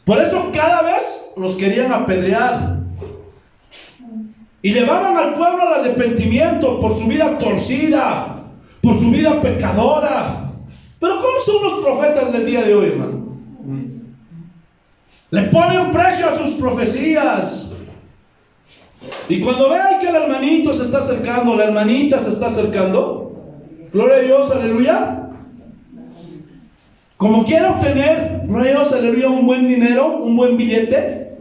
Por eso cada vez los querían apedrear y llevaban al pueblo al arrepentimiento por su vida torcida, por su vida pecadora. Pero ¿cómo son los profetas del día de hoy, hermano? Le ponen precio a sus profecías. Y cuando vean que el hermanito se está acercando, la hermanita se está acercando, gloria a Dios, aleluya, como quiera obtener, gloria a Dios, aleluya, un buen dinero, un buen billete,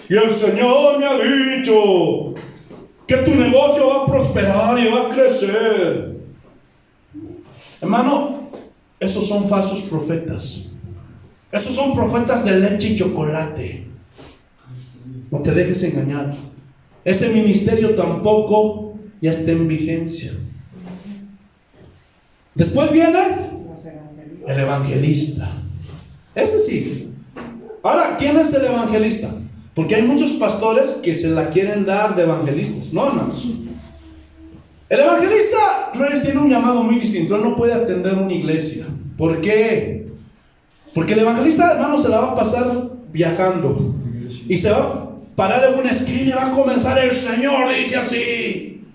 y el Señor me ha dicho que tu negocio va a prosperar y va a crecer. Hermano, esos son falsos profetas. Esos son profetas de leche y chocolate. No te dejes engañar. Ese ministerio tampoco ya está en vigencia. Después viene el evangelista. Ese sí. Ahora, ¿quién es el evangelista? Porque hay muchos pastores que se la quieren dar de evangelistas. No, hermanos. El evangelista tiene un llamado muy distinto. Él no puede atender una iglesia. ¿Por qué? Porque el evangelista, hermano, se la va a pasar viajando y se va a parar en una esquina y va a comenzar: el Señor dice así,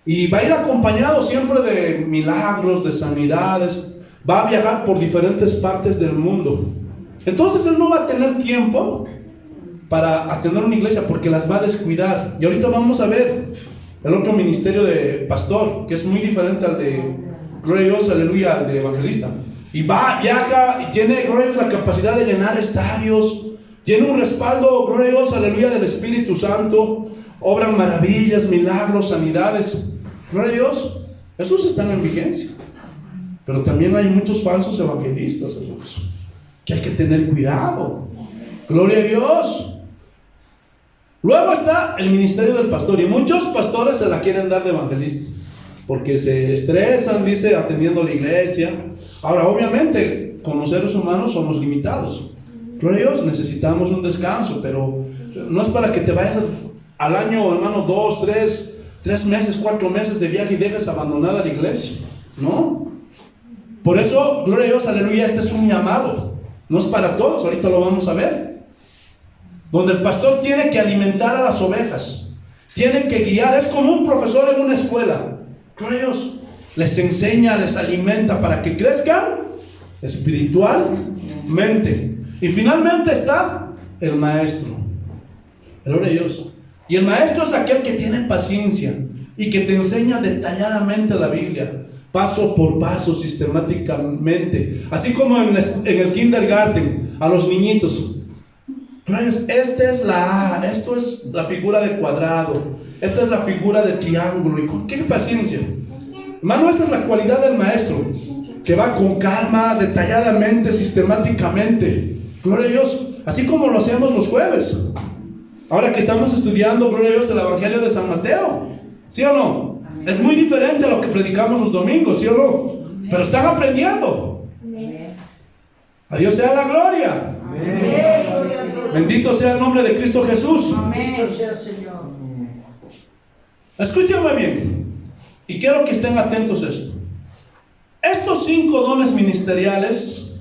y va a ir acompañado siempre de milagros, de sanidades. Va a viajar por diferentes partes del mundo. Entonces él no va a tener tiempo para atender una iglesia, porque las va a descuidar. Y ahorita vamos a ver el otro ministerio de pastor, que es muy diferente al de, gloria a Dios, aleluya, al de evangelista. Y va, viaja y tiene, gloria a Dios, la capacidad de llenar estadios. Tiene un respaldo, gloria a Dios, aleluya, del Espíritu Santo. Obran maravillas, milagros, sanidades. Gloria a Dios. Esos están en vigencia. Pero también hay muchos falsos evangelistas, hermanos, que hay que tener cuidado. Gloria a Dios. Luego está el ministerio del pastor. Y muchos pastores se la quieren dar de evangelistas, porque se estresan, dice, atendiendo la iglesia. Ahora, obviamente, como seres humanos somos limitados. Gloria a Dios, necesitamos un descanso, pero no es para que te vayas al año, hermano, 2, 3 meses, 4 meses de viaje y dejes abandonada la iglesia. No. Por eso, gloria a Dios, aleluya, este es un llamado. No es para todos, ahorita lo vamos a ver. Donde el pastor tiene que alimentar a las ovejas, tiene que guiar, es como un profesor en una escuela. Gloria a Dios, les enseña, les alimenta para que crezcan espiritualmente. Y finalmente está el maestro. Gloria a Dios. Y el maestro es aquel que tiene paciencia y que te enseña detalladamente la Biblia, paso por paso, sistemáticamente. Así como en el kindergarten, a los niñitos. Esta es la A, esto es la figura de cuadrado, esta es la figura de triángulo. ¿Y con qué paciencia? Hermano, esa es la cualidad del maestro, que va con calma, detalladamente, sistemáticamente. Gloria a Dios, así como lo hacemos los jueves. Ahora que estamos estudiando, gloria a Dios, el Evangelio de San Mateo, ¿sí o no? Es muy diferente a lo que predicamos los domingos, ¿sí o no? Pero están aprendiendo. A Dios sea la gloria. Bendito sea el nombre de Cristo Jesús. Amén, Señor. Escúchame bien, y quiero que estén atentos a esto. Estos 5 dones ministeriales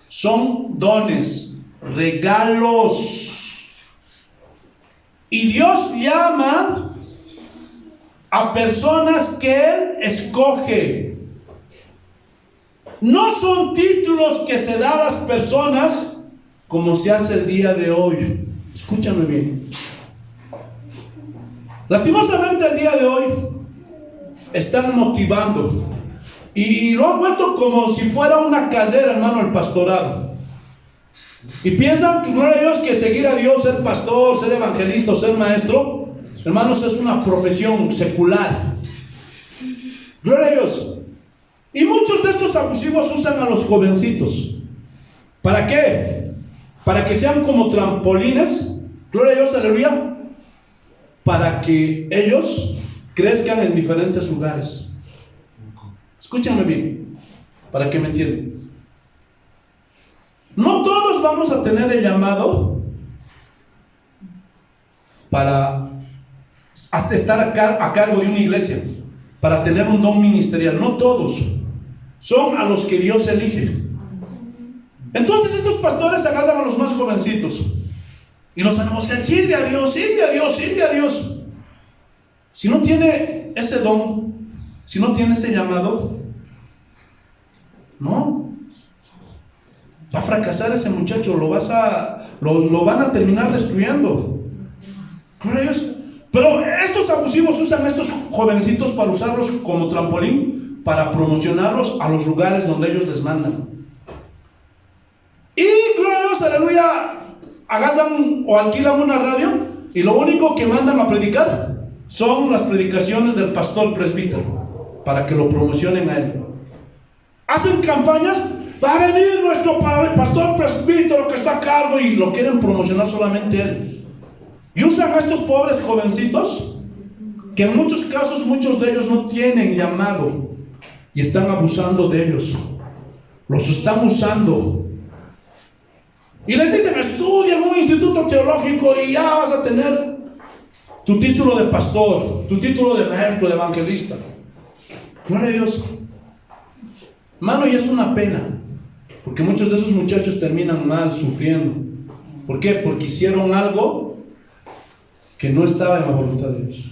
son dones, regalos. Y Dios llama a personas que Él escoge. No son títulos que se dan a las personas como se hace el día de hoy. Escúchame bien. Lastimosamente el día de hoy están motivando y lo han vuelto como si fuera una carrera, hermano, el pastorado. Y piensan que, gloria a Dios, que seguir a Dios, ser pastor, ser evangelista o ser maestro, hermanos, es una profesión secular. Gloria a Dios. Y muchos de estos abusivos usan a los jovencitos. ¿Para qué? Para que sean como trampolines, gloria a Dios, aleluya, para que ellos crezcan en diferentes lugares. Escúchame bien, para que me entiendan. No todos vamos a tener el llamado para hasta estar a cargo de una iglesia, para tener un don ministerial. No todos, son a los que Dios elige. Entonces estos pastores agarran a los más jovencitos y los anuncian: sirve a Dios, sirve a Dios, sirve a Dios. Si no tiene ese don, si no tiene ese llamado, no, va a fracasar ese muchacho, lo van a terminar destruyendo. Gloria a Dios. Pero estos abusivos usan a estos jovencitos para usarlos como trampolín, para promocionarlos a los lugares donde ellos les mandan. Y gloria a Dios, aleluya, agarran o alquilan una radio y lo único que mandan a predicar son las predicaciones del pastor presbítero, para que lo promocionen a él. Hacen campañas: va a venir nuestro pastor presbítero que está a cargo, y lo quieren promocionar solamente él. Y usan a estos pobres jovencitos, que en muchos casos, muchos de ellos no tienen llamado, y están abusando de ellos. Los están usando. Y les dicen: estudia en un instituto teológico y ya vas a tener tu título de pastor, tu título de maestro, de evangelista. Gloria a Dios. Hermano, y es una pena, porque muchos de esos muchachos terminan mal, sufriendo. ¿Por qué? Porque hicieron algo que no estaba en la voluntad de Dios.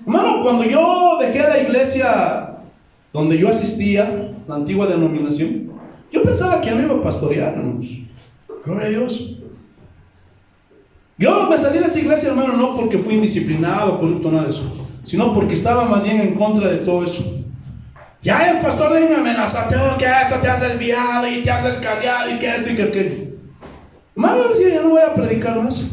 Hermano, cuando yo dejé la iglesia donde yo asistía, la antigua denominación, yo pensaba que ya no iba a pastorear, hermanos. Gloria a Dios. Yo me salí de esa iglesia, hermano, no porque fui indisciplinado, corrupto, nada de eso, sino porque estaba más bien en contra de todo eso. Ya el pastor de ahí me amenazó, que esto te has desviado y te has descarriado y que esto y que aquello. Hermano, yo decía, yo no voy a predicar más.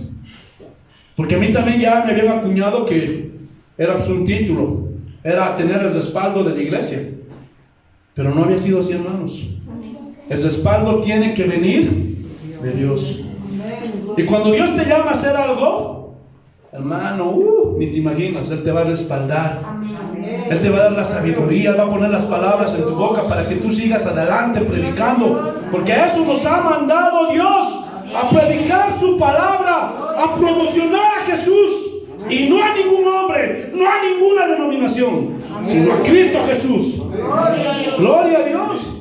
Porque a mí también ya me habían acuñado que era pues, un título, era tener el respaldo de la iglesia. Pero no había sido así, hermanos. El respaldo tiene que venir de Dios. Y cuando Dios te llama a hacer algo, hermano, ni te imaginas, Él te va a respaldar. Él te va a dar la sabiduría, Él va a poner las palabras en tu boca para que tú sigas adelante predicando. Porque a eso nos ha mandado Dios, a predicar su palabra, a promocionar a Jesús. Y no a ningún hombre, no a ninguna denominación, sino a Cristo Jesús. Gloria a Dios.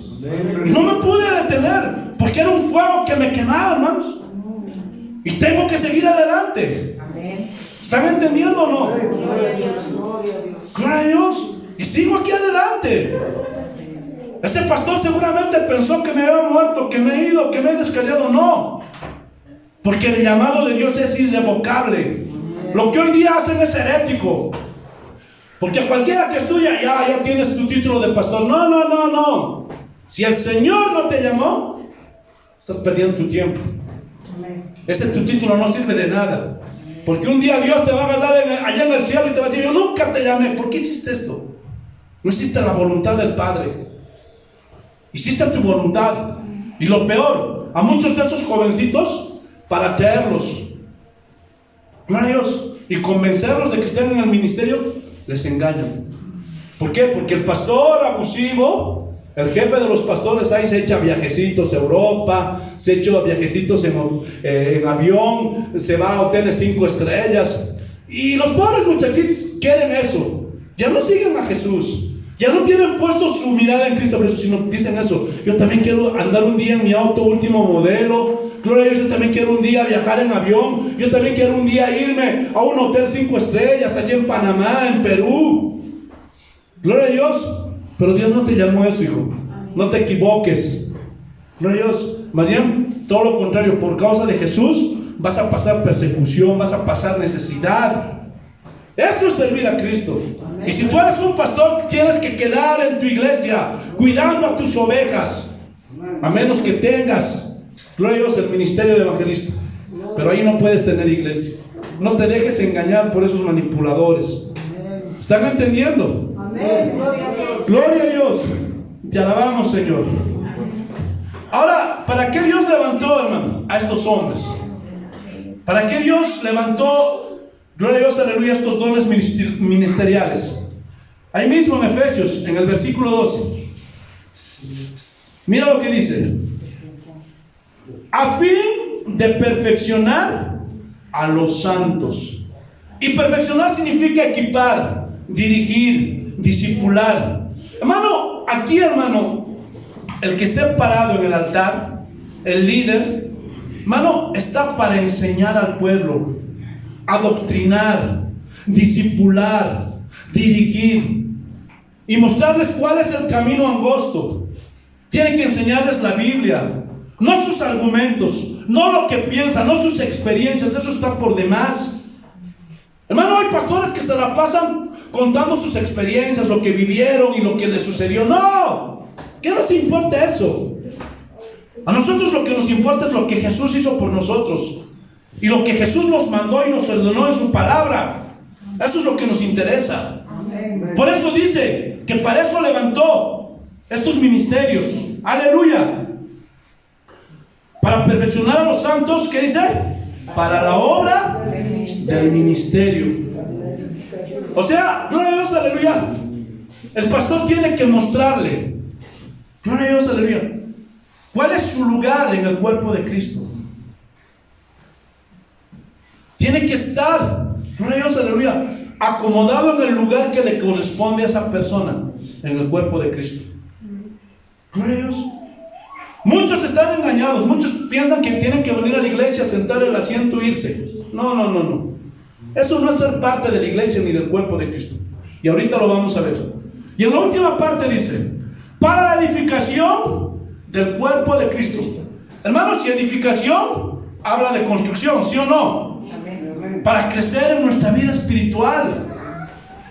Y no me pude detener, porque era un fuego que me quemaba, hermanos. Y tengo que seguir adelante. ¿Están entendiendo o no? Gloria a Dios. Y sigo aquí adelante. Ese pastor seguramente pensó que me había muerto, que me he ido, que me he descarriado. No. Porque el llamado de Dios es irrevocable. Lo que hoy día hacen es herético. Porque cualquiera que estudia, ya tienes tu título de pastor. No. Si el Señor no te llamó, estás perdiendo tu tiempo. Tu título no sirve de nada. Porque un día Dios te va a agarrar allá en el cielo y te va a decir, yo nunca te llamé. ¿Por qué hiciste esto? No hiciste la voluntad del Padre. Hiciste tu voluntad. Y lo peor, a muchos de esos jovencitos, para traerlos, gloria a Dios, y convencerlos de que estén en el ministerio, les engañan. ¿Por qué? Porque el pastor abusivo, el jefe de los pastores, ahí se echa viajecitos a Europa, se echa viajecitos en avión, se va a hoteles 5 estrellas. Y los pobres muchachitos quieren eso. Ya no siguen a Jesús. Ya no tienen puesto su mirada en Cristo Jesús, sino dicen eso. Yo también quiero andar un día en mi auto último modelo. Gloria a Dios, yo también quiero un día viajar en avión. Yo también quiero un día irme a un hotel 5 estrellas allí en Panamá, en Perú. Gloria a Dios. Pero Dios no te llamó eso, hijo. No te equivoques. Gloria a Dios. Más bien, todo lo contrario. Por causa de Jesús vas a pasar persecución, vas a pasar necesidad. Eso es servir a Cristo. Y si tú eres un pastor, tienes que quedar en tu iglesia cuidando a tus ovejas, a menos que tengas, gloria a Dios, el ministerio de evangelista. Pero ahí no puedes tener iglesia. No te dejes engañar por esos manipuladores. ¿Están entendiendo? Gloria a Dios. Te alabamos, Señor. Ahora, ¿para qué Dios levantó, hermano, a estos hombres? ¿Para qué Dios levantó, gloria a Dios, aleluya, estos dones ministeriales? Ahí mismo en Efesios, en el versículo 12. Mira lo que dice. A fin de perfeccionar a los santos. Y perfeccionar significa equipar, dirigir, discipular. Hermano, aquí, hermano, el que esté parado en el altar, el líder, hermano, está para enseñar al pueblo, adoctrinar, discipular, dirigir y mostrarles cuál es el camino angosto. Tiene que enseñarles la Biblia, no sus argumentos, no lo que piensan, no sus experiencias. Eso está por demás. Hermano, hay pastores que se la pasan contando sus experiencias, lo que vivieron y lo que les sucedió. No, ¿qué nos importa eso? A nosotros lo que nos importa es lo que Jesús hizo por nosotros y lo que Jesús nos mandó y nos ordenó en su palabra. Eso es lo que nos interesa. Por eso dice que para eso levantó estos ministerios. Aleluya. Para perfeccionar a los santos, ¿qué dice? Para la obra del ministerio. O sea, gloria a Dios, aleluya. El pastor tiene que mostrarle, gloria a Dios, aleluya, cuál es su lugar en el cuerpo de Cristo. Tiene que estar, gloria a Dios, aleluya, acomodado en el lugar que le corresponde a esa persona en el cuerpo de Cristo. Gloria a Dios. Muchos están engañados. Muchos piensan que tienen que venir a la iglesia, sentar el asiento e irse. No. Eso no es ser parte de la iglesia ni del cuerpo de Cristo. Y ahorita lo vamos a ver. Y en la última parte dice: para la edificación del cuerpo de Cristo. Hermanos, si edificación habla de construcción, ¿sí o no? Para crecer en nuestra vida espiritual.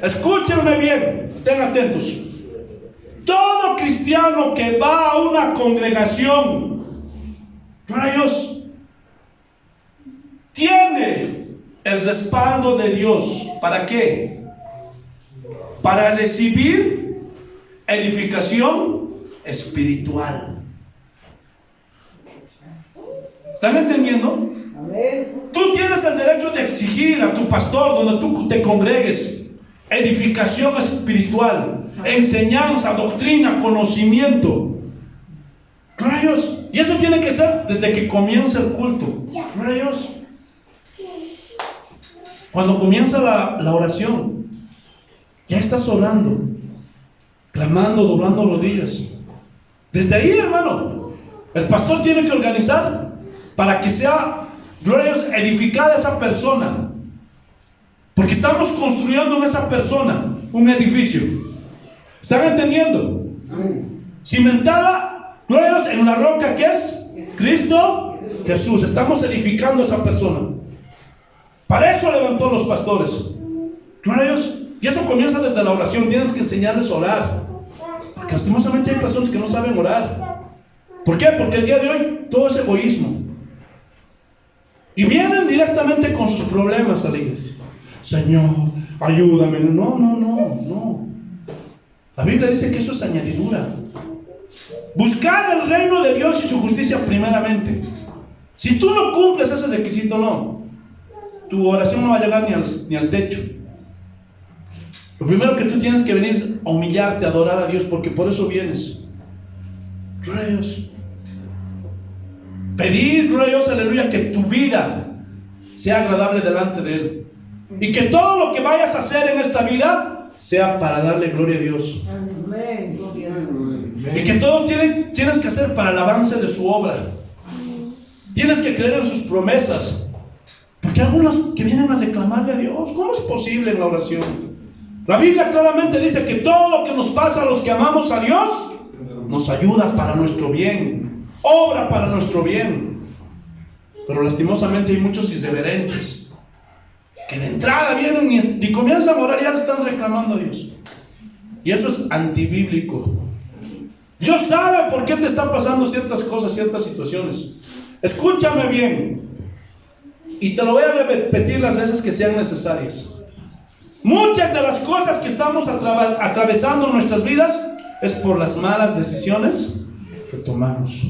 Escúchenme bien, estén atentos. Todo cristiano que va a una congregación, gloria a Dios, tiene el respaldo de Dios. ¿Para qué? Para recibir edificación espiritual. ¿Están entendiendo? Amén. Tú tienes el derecho de exigir a tu pastor, donde tú te congregues, edificación espiritual, enseñanza, doctrina, conocimiento. Gloria a Dios. Y eso tiene que ser desde que comienza el culto. Gloria a Dios. Cuando comienza la oración, ya estás orando, clamando, doblando rodillas. Desde ahí, hermano, el pastor tiene que organizar para que sea, gloria a Dios, edificada esa persona. Porque estamos construyendo en esa persona un edificio. ¿Están entendiendo? Cimentada, gloria a Dios, en la roca que es Cristo Jesús. Estamos edificando a esa persona. Para eso levantó los pastores. Gloria a Dios. Y eso comienza desde la oración. Tienes que enseñarles a orar. Porque lastimosamente hay personas que no saben orar. ¿Por qué? Porque el día de hoy todo es egoísmo. Y vienen directamente con sus problemas a la iglesia. Señor, ayúdame. No. La Biblia dice que eso es añadidura. Buscad el reino de Dios y su justicia primeramente. Si tú no cumples ese requisito, no, tu oración no va a llegar ni al techo. Lo primero que tú tienes que venir es a humillarte, a adorar a Dios, porque por eso vienes. Gloria a Dios. Pedir, gloria a Dios, aleluya, que tu vida sea agradable delante de Él. Y que todo lo que vayas a hacer en esta vida sea para darle gloria a Dios. Amén. Gloria a Dios. Y que todo tienes que hacer para el avance de su obra. Tienes que creer en sus promesas. Porque hay algunos que vienen a reclamarle a Dios. ¿Cómo es posible en la oración? La Biblia claramente dice que todo lo que nos pasa a los que amamos a Dios nos ayuda para nuestro bien, obra para nuestro bien. Pero lastimosamente hay muchos irreverentes que de entrada vienen y comienzan a orar y ya le están reclamando a Dios. Y eso es antibíblico. Dios sabe por qué te están pasando ciertas cosas, ciertas situaciones. Escúchame bien, y te lo voy a repetir las veces que sean necesarias. Muchas de las cosas que estamos atravesando en nuestras vidas es por las malas decisiones que tomamos.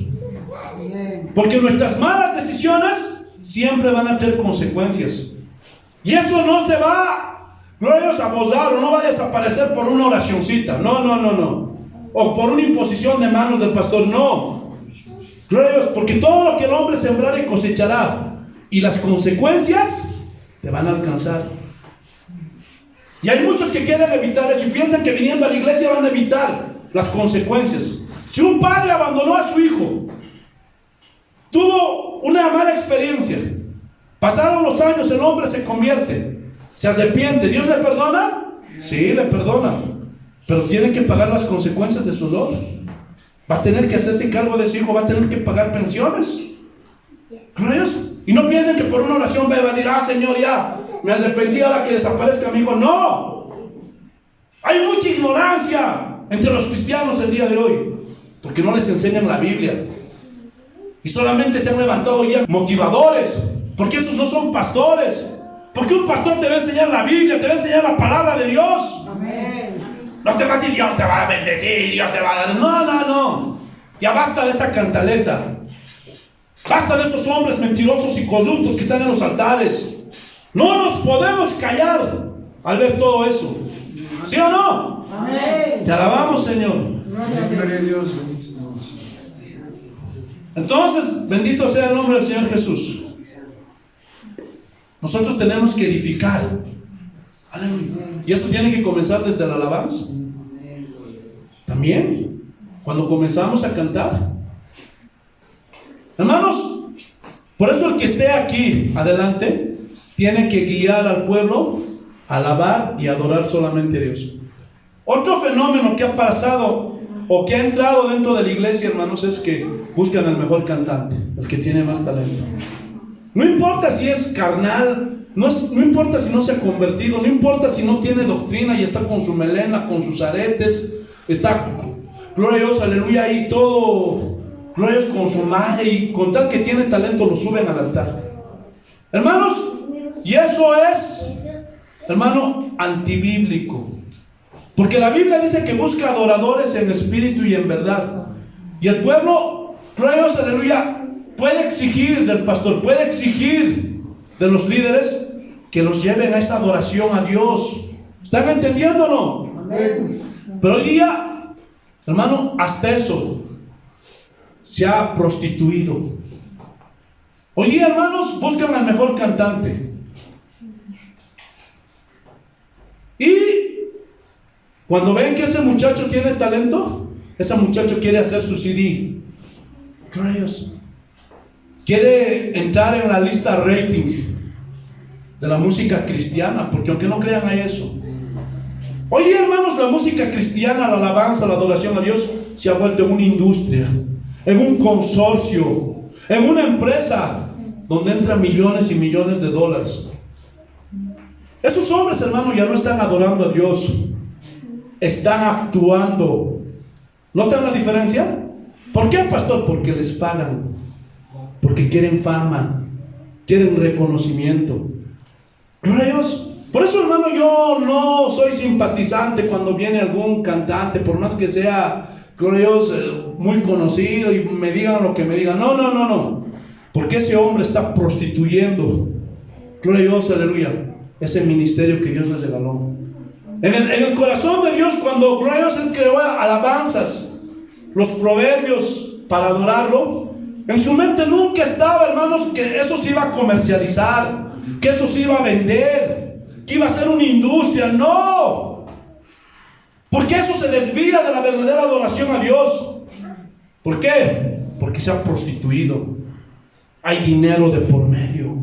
Porque nuestras malas decisiones siempre van a tener consecuencias. Y eso no se va, gloria a Dios, a borrar o no va a desaparecer por una oracioncita. No. O por una imposición de manos del pastor. No. Gloria a Dios, porque todo lo que el hombre sembrare cosechará. Y las consecuencias te van a alcanzar. Y hay muchos que quieren evitar eso y piensan que viniendo a la iglesia van a evitar las consecuencias. Si un padre abandonó a su hijo, tuvo una mala experiencia, pasaron los años, el hombre se convierte, se arrepiente, ¿Dios le perdona? Sí, le perdona, pero tiene que pagar las consecuencias de su dolor. Va a tener que hacerse cargo de su hijo, va a tener que pagar pensiones. Y no piensen que por una oración va a decir, Señor, ya me arrepentí, ahora que desaparezca mi hijo. No, hay mucha ignorancia entre los cristianos el día de hoy, porque no les enseñan la Biblia y solamente se han levantado ya motivadores, porque esos no son pastores. Porque un pastor te va a enseñar la Biblia, te va a enseñar la palabra de Dios. Amén. No te va a decir Dios te va a bendecir, Dios te va a dar. No. Ya basta de esa cantaleta. Basta de esos hombres mentirosos y corruptos que están en los altares. No nos podemos callar al ver todo eso. ¿Sí o no? Amén. Te alabamos, Señor. Gloria a Dios. Entonces, bendito sea el nombre del Señor Jesús. Nosotros tenemos que edificar. Aleluya. Y eso tiene que comenzar desde la alabanza. También, cuando comenzamos a cantar. Hermanos, por eso el que esté aquí adelante tiene que guiar al pueblo a alabar y adorar solamente a Dios. Otro fenómeno que ha pasado o que ha entrado dentro de la iglesia, hermanos, es que buscan el mejor cantante, el que tiene más talento. No importa si es carnal, No importa si no se ha convertido, no importa si no tiene doctrina y está con su melena, con sus aretes, está, gloria a Dios, aleluya, ahí todo, gloria a Dios, con su madre, y con tal que tiene talento lo suben al altar. Hermanos, y eso es, hermano, antibíblico. Porque la Biblia dice que busca adoradores en espíritu y en verdad. Y el pueblo, gloria a Dios, aleluya, puede exigir del pastor, puede exigir de los líderes que los lleven a esa adoración a Dios. ¿Están entendiendo o no? Amén. Pero hoy día, hermano, hasta eso se ha prostituido. Hoy día, hermanos, buscan al mejor cantante. Y cuando ven que ese muchacho tiene talento, ese muchacho quiere hacer su CD. Gloria a Dios. Quiere entrar en la lista rating de la música cristiana, porque aunque no crean hay eso. Hoy día, hermanos, la música cristiana, la alabanza, la adoración a Dios se ha vuelto en una industria, en un consorcio, en una empresa donde entran millones y millones de dólares. Esos hombres, hermanos, ya no están adorando a Dios, están actuando. ¿Notan la diferencia? ¿Por qué, pastor? Porque les pagan, porque quieren fama, quieren reconocimiento. Gloria a Dios. Por eso, hermano, yo no soy simpatizante cuando viene algún cantante, por más que sea, gloria a Dios, muy conocido y me digan lo que me digan. No. Porque ese hombre está prostituyendo, gloria a Dios, aleluya, ese ministerio que Dios les regaló. En el corazón de Dios, cuando, gloria a Dios, Él creó alabanzas, los proverbios para adorarlo, en su mente nunca estaba, hermanos, que eso se iba a comercializar, que eso se iba a vender, que iba a ser una industria. No, porque eso se desvía de la verdadera adoración a Dios. ¿Por qué? Porque se ha prostituido, hay dinero de por medio.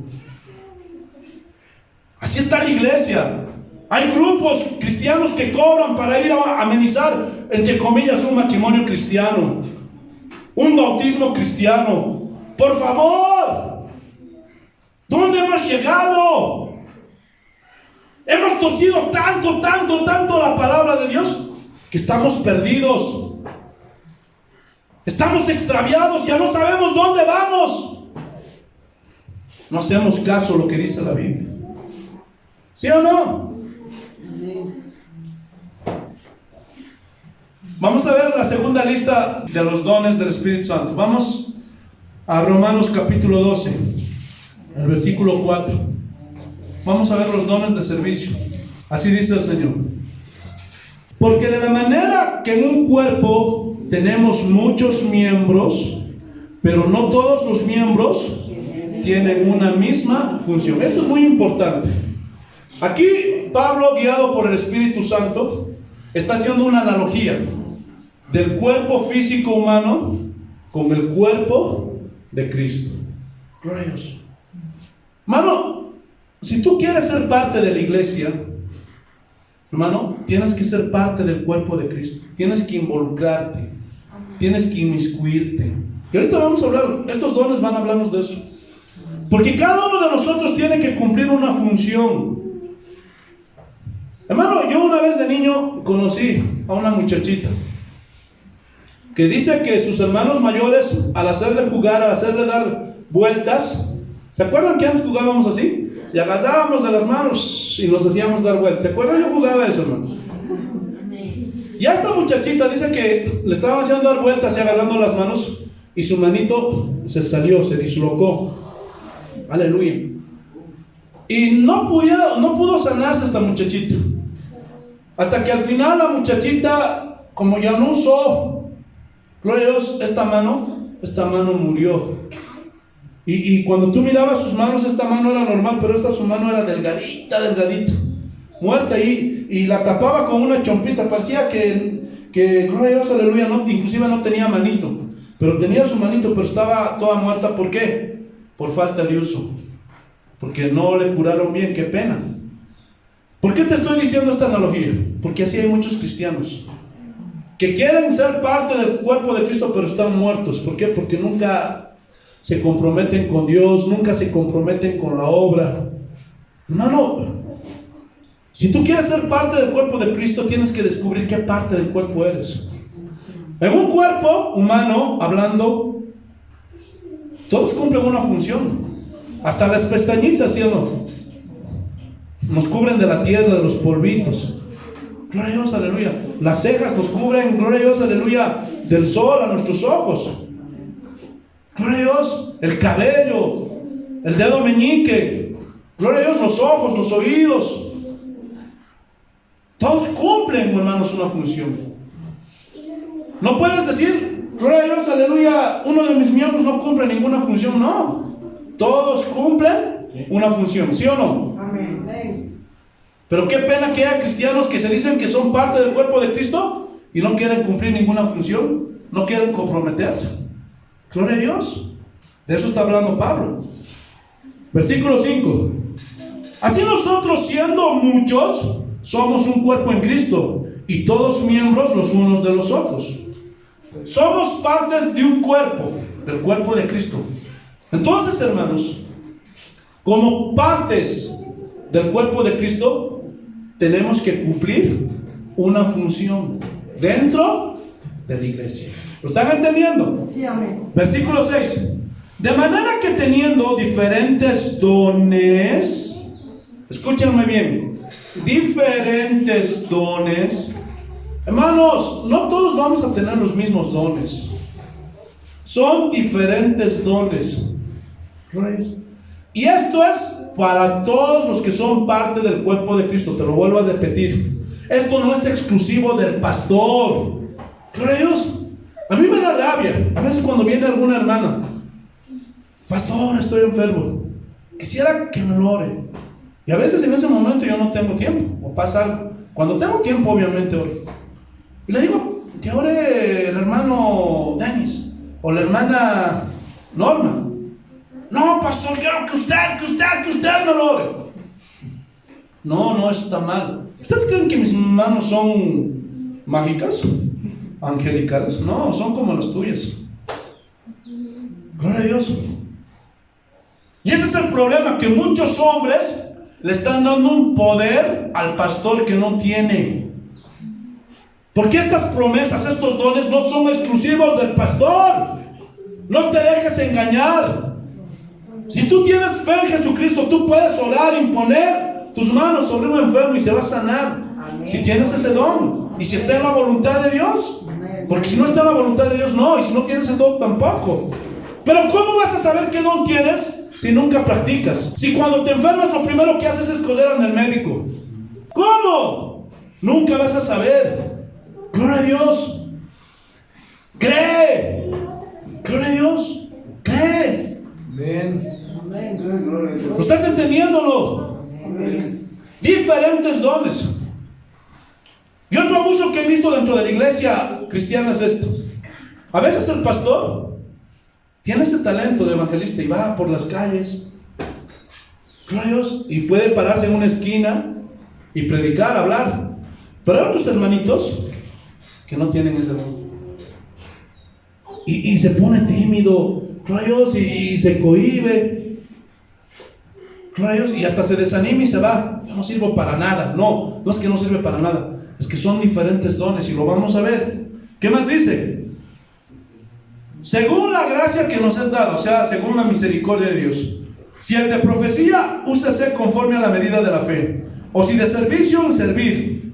Así está la iglesia. Hay grupos cristianos que cobran para ir a amenizar, entre comillas, un matrimonio cristiano, un bautismo cristiano. Por favor, ¿dónde hemos llegado? Hemos torcido tanto la palabra de Dios que estamos perdidos. Estamos extraviados, ya no sabemos dónde vamos. No hacemos caso a lo que dice la Biblia. ¿Sí o no? Vamos a ver la segunda lista de los dones del Espíritu Santo. Vamos a Romanos capítulo 12, el versículo 4. Vamos a ver los dones de servicio. Así dice el Señor: porque de la manera que en un cuerpo tenemos muchos miembros, pero no todos los miembros tienen una misma función. Esto es muy importante. Aquí Pablo, guiado por el Espíritu Santo, está haciendo una analogía del cuerpo físico humano con el cuerpo de Cristo. Gloria a Dios. Hermano, si tú quieres ser parte de la iglesia, hermano, tienes que ser parte del cuerpo de Cristo. Tienes que involucrarte, tienes que inmiscuirte. Y ahorita vamos a hablar, estos dones van a hablarnos de eso. Porque cada uno de nosotros tiene que cumplir una función. Hermano, yo una vez de niño conocí a una muchachita que dice que sus hermanos mayores, al hacerle jugar, al hacerle dar vueltas, ¿se acuerdan que antes jugábamos así? Y agarrábamos de las manos y nos hacíamos dar vueltas. ¿Se acuerdan? Yo jugaba eso, hermanos. Y a esta muchachita dice que le estaban haciendo dar vueltas y agarrando las manos, y su manito se salió, se dislocó. Aleluya. Y no pudo sanarse esta muchachita. Hasta que al final la muchachita, como ya no usó, gloria a Dios, esta mano murió. Y cuando tú mirabas sus manos, esta mano era normal, pero su mano era delgadita, muerta, y la tapaba con una chompita. Parecía que gloria a Dios, aleluya, inclusive no tenía manito, pero tenía su manito, pero estaba toda muerta. ¿Por qué? Por falta de uso, porque no le curaron bien. Qué pena. ¿Por qué te estoy diciendo esta analogía? Porque así hay muchos cristianos que quieren ser parte del cuerpo de Cristo, pero están muertos. ¿Por qué? Porque nunca se comprometen con Dios, nunca se comprometen con la obra. Hermano, si tú quieres ser parte del cuerpo de Cristo, tienes que descubrir qué parte del cuerpo eres. En un cuerpo humano, hablando, todos cumplen una función. Hasta las pestañitas, ¿sí o no? Nos cubren de la tierra, de los polvitos. Gloria a Dios, aleluya. Las cejas nos cubren, gloria a Dios, aleluya, del sol a nuestros ojos. Gloria a Dios, el cabello, el dedo meñique. Gloria a Dios, los ojos, los oídos. Todos cumplen, hermanos, una función. No puedes decir, gloria a Dios, aleluya, uno de mis miembros no cumple ninguna función. No, todos cumplen una función, ¿sí o no? Amén. Pero qué pena que haya cristianos que se dicen que son parte del cuerpo de Cristo y no quieren cumplir ninguna función, no quieren comprometerse. Gloria a Dios. De eso está hablando Pablo. Versículo 5. Así nosotros, siendo muchos, somos un cuerpo en Cristo y todos miembros los unos de los otros. Somos partes de un cuerpo, del cuerpo de Cristo. Entonces, hermanos, como partes del cuerpo de Cristo, tenemos que cumplir una función dentro de la iglesia. ¿Lo están entendiendo? Sí, amén. Versículo 6. De manera que teniendo diferentes dones, escúchenme bien, diferentes dones, hermanos, no todos vamos a tener los mismos dones. Son diferentes dones. Y esto es para todos los que son parte del cuerpo de Cristo. Te lo vuelvo a repetir. Esto no es exclusivo del pastor. Gloria a Dios. A mí me da rabia a veces cuando viene alguna hermana: pastor, estoy enfermo, quisiera que me lo ore. Y a veces en ese momento yo no tengo tiempo, o pasa algo. Cuando tengo tiempo, obviamente oro. Y le digo que ore el hermano Denis o la hermana Norma. No, pastor, quiero que usted me lo ore. No, eso está mal. ¿Ustedes creen que mis manos son mágicas? Angelicales. No, son como las tuyas. Gloria a Dios. Y ese es el problema, que muchos hombres le están dando un poder al pastor que no tiene. Porque estas promesas, estos dones no son exclusivos del pastor. No te dejes engañar. Si tú tienes fe en Jesucristo, tú puedes orar, imponer tus manos sobre un enfermo y se va a sanar. Amén. Si tienes ese don y si está en la voluntad de Dios. Porque si no está en la voluntad de Dios, no. Y si no tienes el don, tampoco. Pero ¿cómo vas a saber qué don tienes si nunca practicas? Si cuando te enfermas lo primero que haces es coser al médico. ¿Cómo? Nunca vas a saber. Gloria a Dios. Cree. Gloria a Dios. Cree. Amén. ¿Lo estás entendiendo o no? Diferentes dones. Y otro abuso que he visto dentro de la iglesia cristiana es esto. A veces el pastor tiene ese talento de evangelista y va por las calles, gloria a Dios, y puede pararse en una esquina y predicar, hablar. Pero hay otros hermanitos que no tienen ese don. Y se pone tímido, gloria a Dios, y se cohíbe, gloria a Dios, y hasta se desanima y se va. Yo no sirvo para nada. No es que no sirve para nada. Es que son diferentes dones y lo vamos a ver. ¿Qué más dice? Según la gracia que nos es dada, o sea, según la misericordia de Dios. Si el de profecía, úsese conforme a la medida de la fe. O si de servicio, en servir.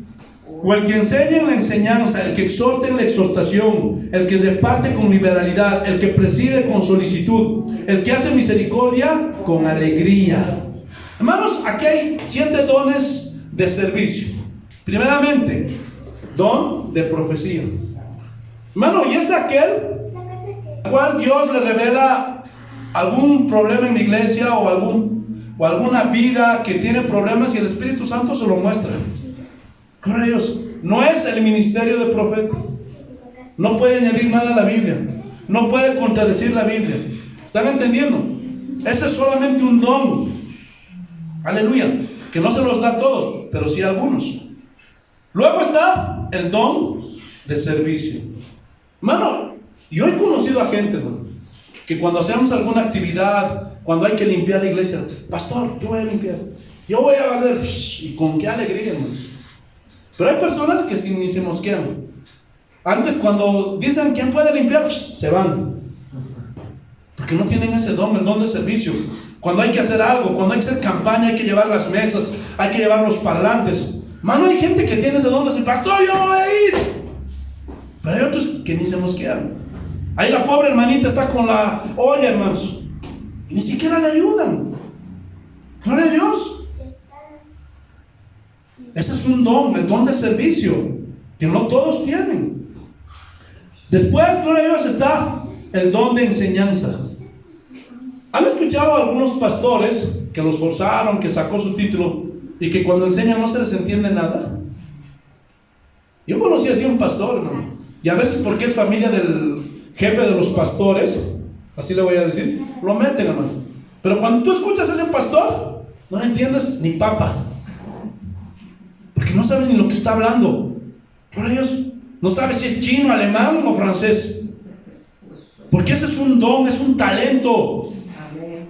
O el que enseña en la enseñanza, el que exhorta en la exhortación, el que reparte con liberalidad, el que preside con solicitud, el que hace misericordia con alegría. Hermanos, aquí hay 7 dones de servicio. Primeramente, don de profecía. Hermano, y es aquel al cual Dios le revela algún problema en la iglesia o alguna vida que tiene problemas y el Espíritu Santo se lo muestra. Gloria a Dios. No es el ministerio de profeta. No puede añadir nada a la Biblia. No puede contradecir la Biblia. ¿Están entendiendo? Ese es solamente un don. Aleluya. Que no se los da a todos, pero sí a algunos. Luego está el don de servicio. Hermano, yo he conocido a gente, hermano, que cuando hacemos alguna actividad, cuando hay que limpiar la iglesia, pastor, yo voy a limpiar. Yo voy a hacer, y con qué alegría, hermanos. Pero hay personas que ni se mosquean. Antes, cuando dicen quién puede limpiar, se van. Porque no tienen ese don, el don de servicio. Cuando hay que hacer algo, cuando hay que hacer campaña, hay que llevar las mesas, hay que llevar los parlantes. Mano, hay gente que tiene ese don de decir, pastor, yo voy a ir. Pero hay otros que ni se mosquean. Ahí la pobre hermanita está con la olla, hermanos, y ni siquiera le ayudan. Gloria a Dios. Ese es un don, el don de servicio, que no todos tienen. Después, gloria a Dios, está el don de enseñanza. ¿Han escuchado a algunos pastores que los forzaron, que sacó su título y que cuando enseñan no se les entiende nada? Yo conocí así un pastor, hermano, y a veces porque es familia del jefe de los pastores, así le voy a decir, lo meten, hermano. Pero cuando tú escuchas a ese pastor, no le entiendes ni papa, porque no sabe ni lo que está hablando. Gloria a Dios, no sabe si es chino, alemán o francés, porque ese es un don, es un talento.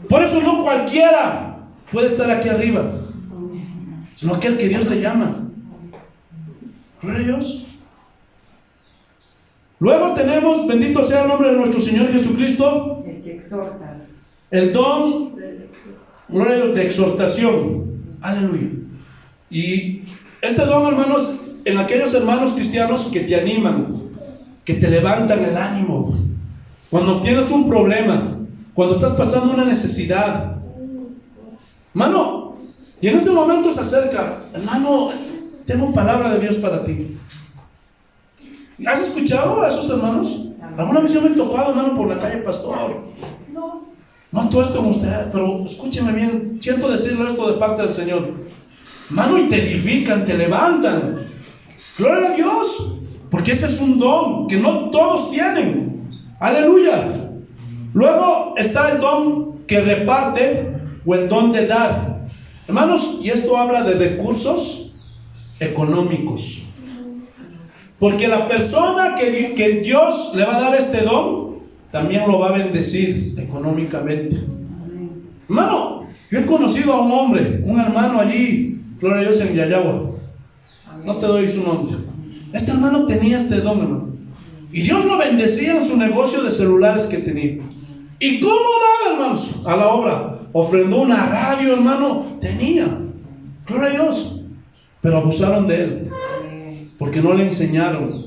Por eso no cualquiera puede estar aquí arriba, sino aquel que Dios le llama. Gloria a Dios. Luego tenemos, bendito sea el nombre de nuestro Señor Jesucristo, El que exhorta. el don, gloria a Dios, de exhortación. Aleluya. Y este don, hermanos, en aquellos hermanos cristianos que te animan, que te levantan el ánimo, cuando tienes un problema, cuando estás pasando una necesidad, hermano, y en ese momento se acerca, hermano, tengo palabra de Dios para ti. ¿Has escuchado a esos hermanos? Alguna vez yo me he topado, hermano, por la calle, pastor. No todo esto en usted, pero escúcheme bien, siento decirle esto de parte del Señor. Hermano, y te edifican, te levantan. Gloria a Dios, porque ese es un don que no todos tienen. Aleluya. Luego está el don que reparte o el don de dar. Hermanos, y esto habla de recursos económicos. Porque la persona que Dios le va a dar este don, también lo va a bendecir económicamente. Hermano, yo he conocido a un hombre, un hermano allí, gloria a Dios, en Yayagua. No te doy su nombre. Este hermano tenía este don, hermano. Y Dios lo bendecía en su negocio de celulares que tenía. ¿Y cómo daba, hermanos, a la obra? Ofrendó una radio, hermano, tenía. Gloria a Dios. Pero abusaron de él, porque no le enseñaron.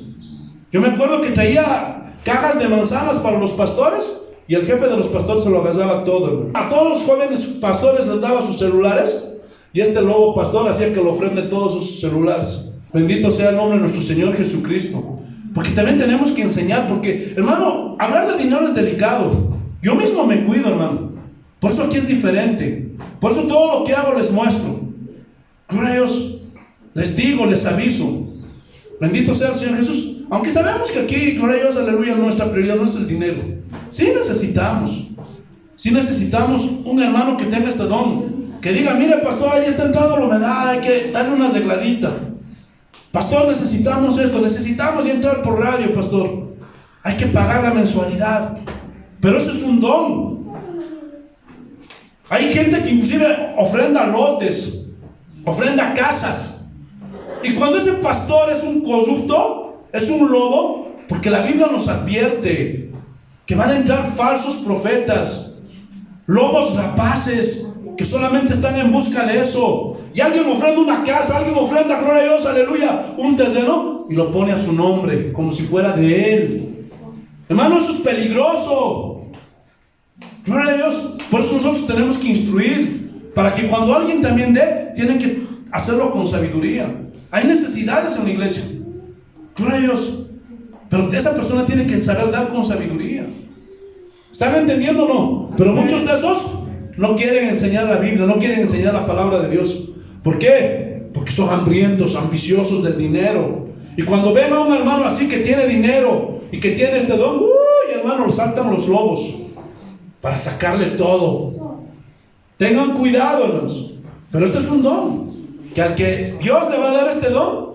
Yo me acuerdo que traía cajas de manzanas para los pastores, y el jefe de los pastores se lo agarraba todo, hermano. A todos los jóvenes pastores les daba sus celulares, y este lobo pastor hacía que lo ofrende todos sus celulares. Bendito sea el nombre de nuestro Señor Jesucristo. Porque también tenemos que enseñar, porque, hermano, hablar de dinero es delicado. Yo mismo me cuido, hermano. Por eso aquí es diferente. Por eso todo lo que hago les muestro. Gloria a Dios. Les digo, les aviso. Bendito sea el Señor Jesús. Aunque sabemos que aquí, gloria a Dios, aleluya, nuestra prioridad no es el dinero. Sí necesitamos un hermano que tenga este don, que diga, mire pastor, ahí está entrando la humedad, hay que darle una arregladita. Pastor, necesitamos esto, necesitamos entrar por radio, pastor. Hay que pagar la mensualidad. Pero eso es un don. Hay gente que inclusive ofrenda lotes, ofrenda casas. Y cuando ese pastor es un corrupto, es un lobo, porque la Biblia nos advierte que van a entrar falsos profetas, lobos rapaces, que solamente están en busca de eso. Y alguien ofrenda una casa, alguien ofrenda, gloria a Dios, aleluya, un terreno, y lo pone a su nombre, como si fuera de él. Hermano, eso es peligroso. Gloria a Dios. Por eso nosotros tenemos que instruir, para que cuando alguien también dé, tienen que hacerlo con sabiduría. Hay necesidades en la iglesia, gloria a Dios, pero esa persona tiene que saber dar con sabiduría. ¿Están entendiendo o no? Pero muchos de esos no quieren enseñar la Biblia, no quieren enseñar la palabra de Dios. ¿Por qué? Porque son hambrientos, ambiciosos del dinero. Y cuando ven a un hermano así que tiene dinero y que tiene este don, uy, hermano, saltan los lobos para sacarle todo. Tengan cuidado, hermanos. Pero este es un don, que al que Dios le va a dar este don,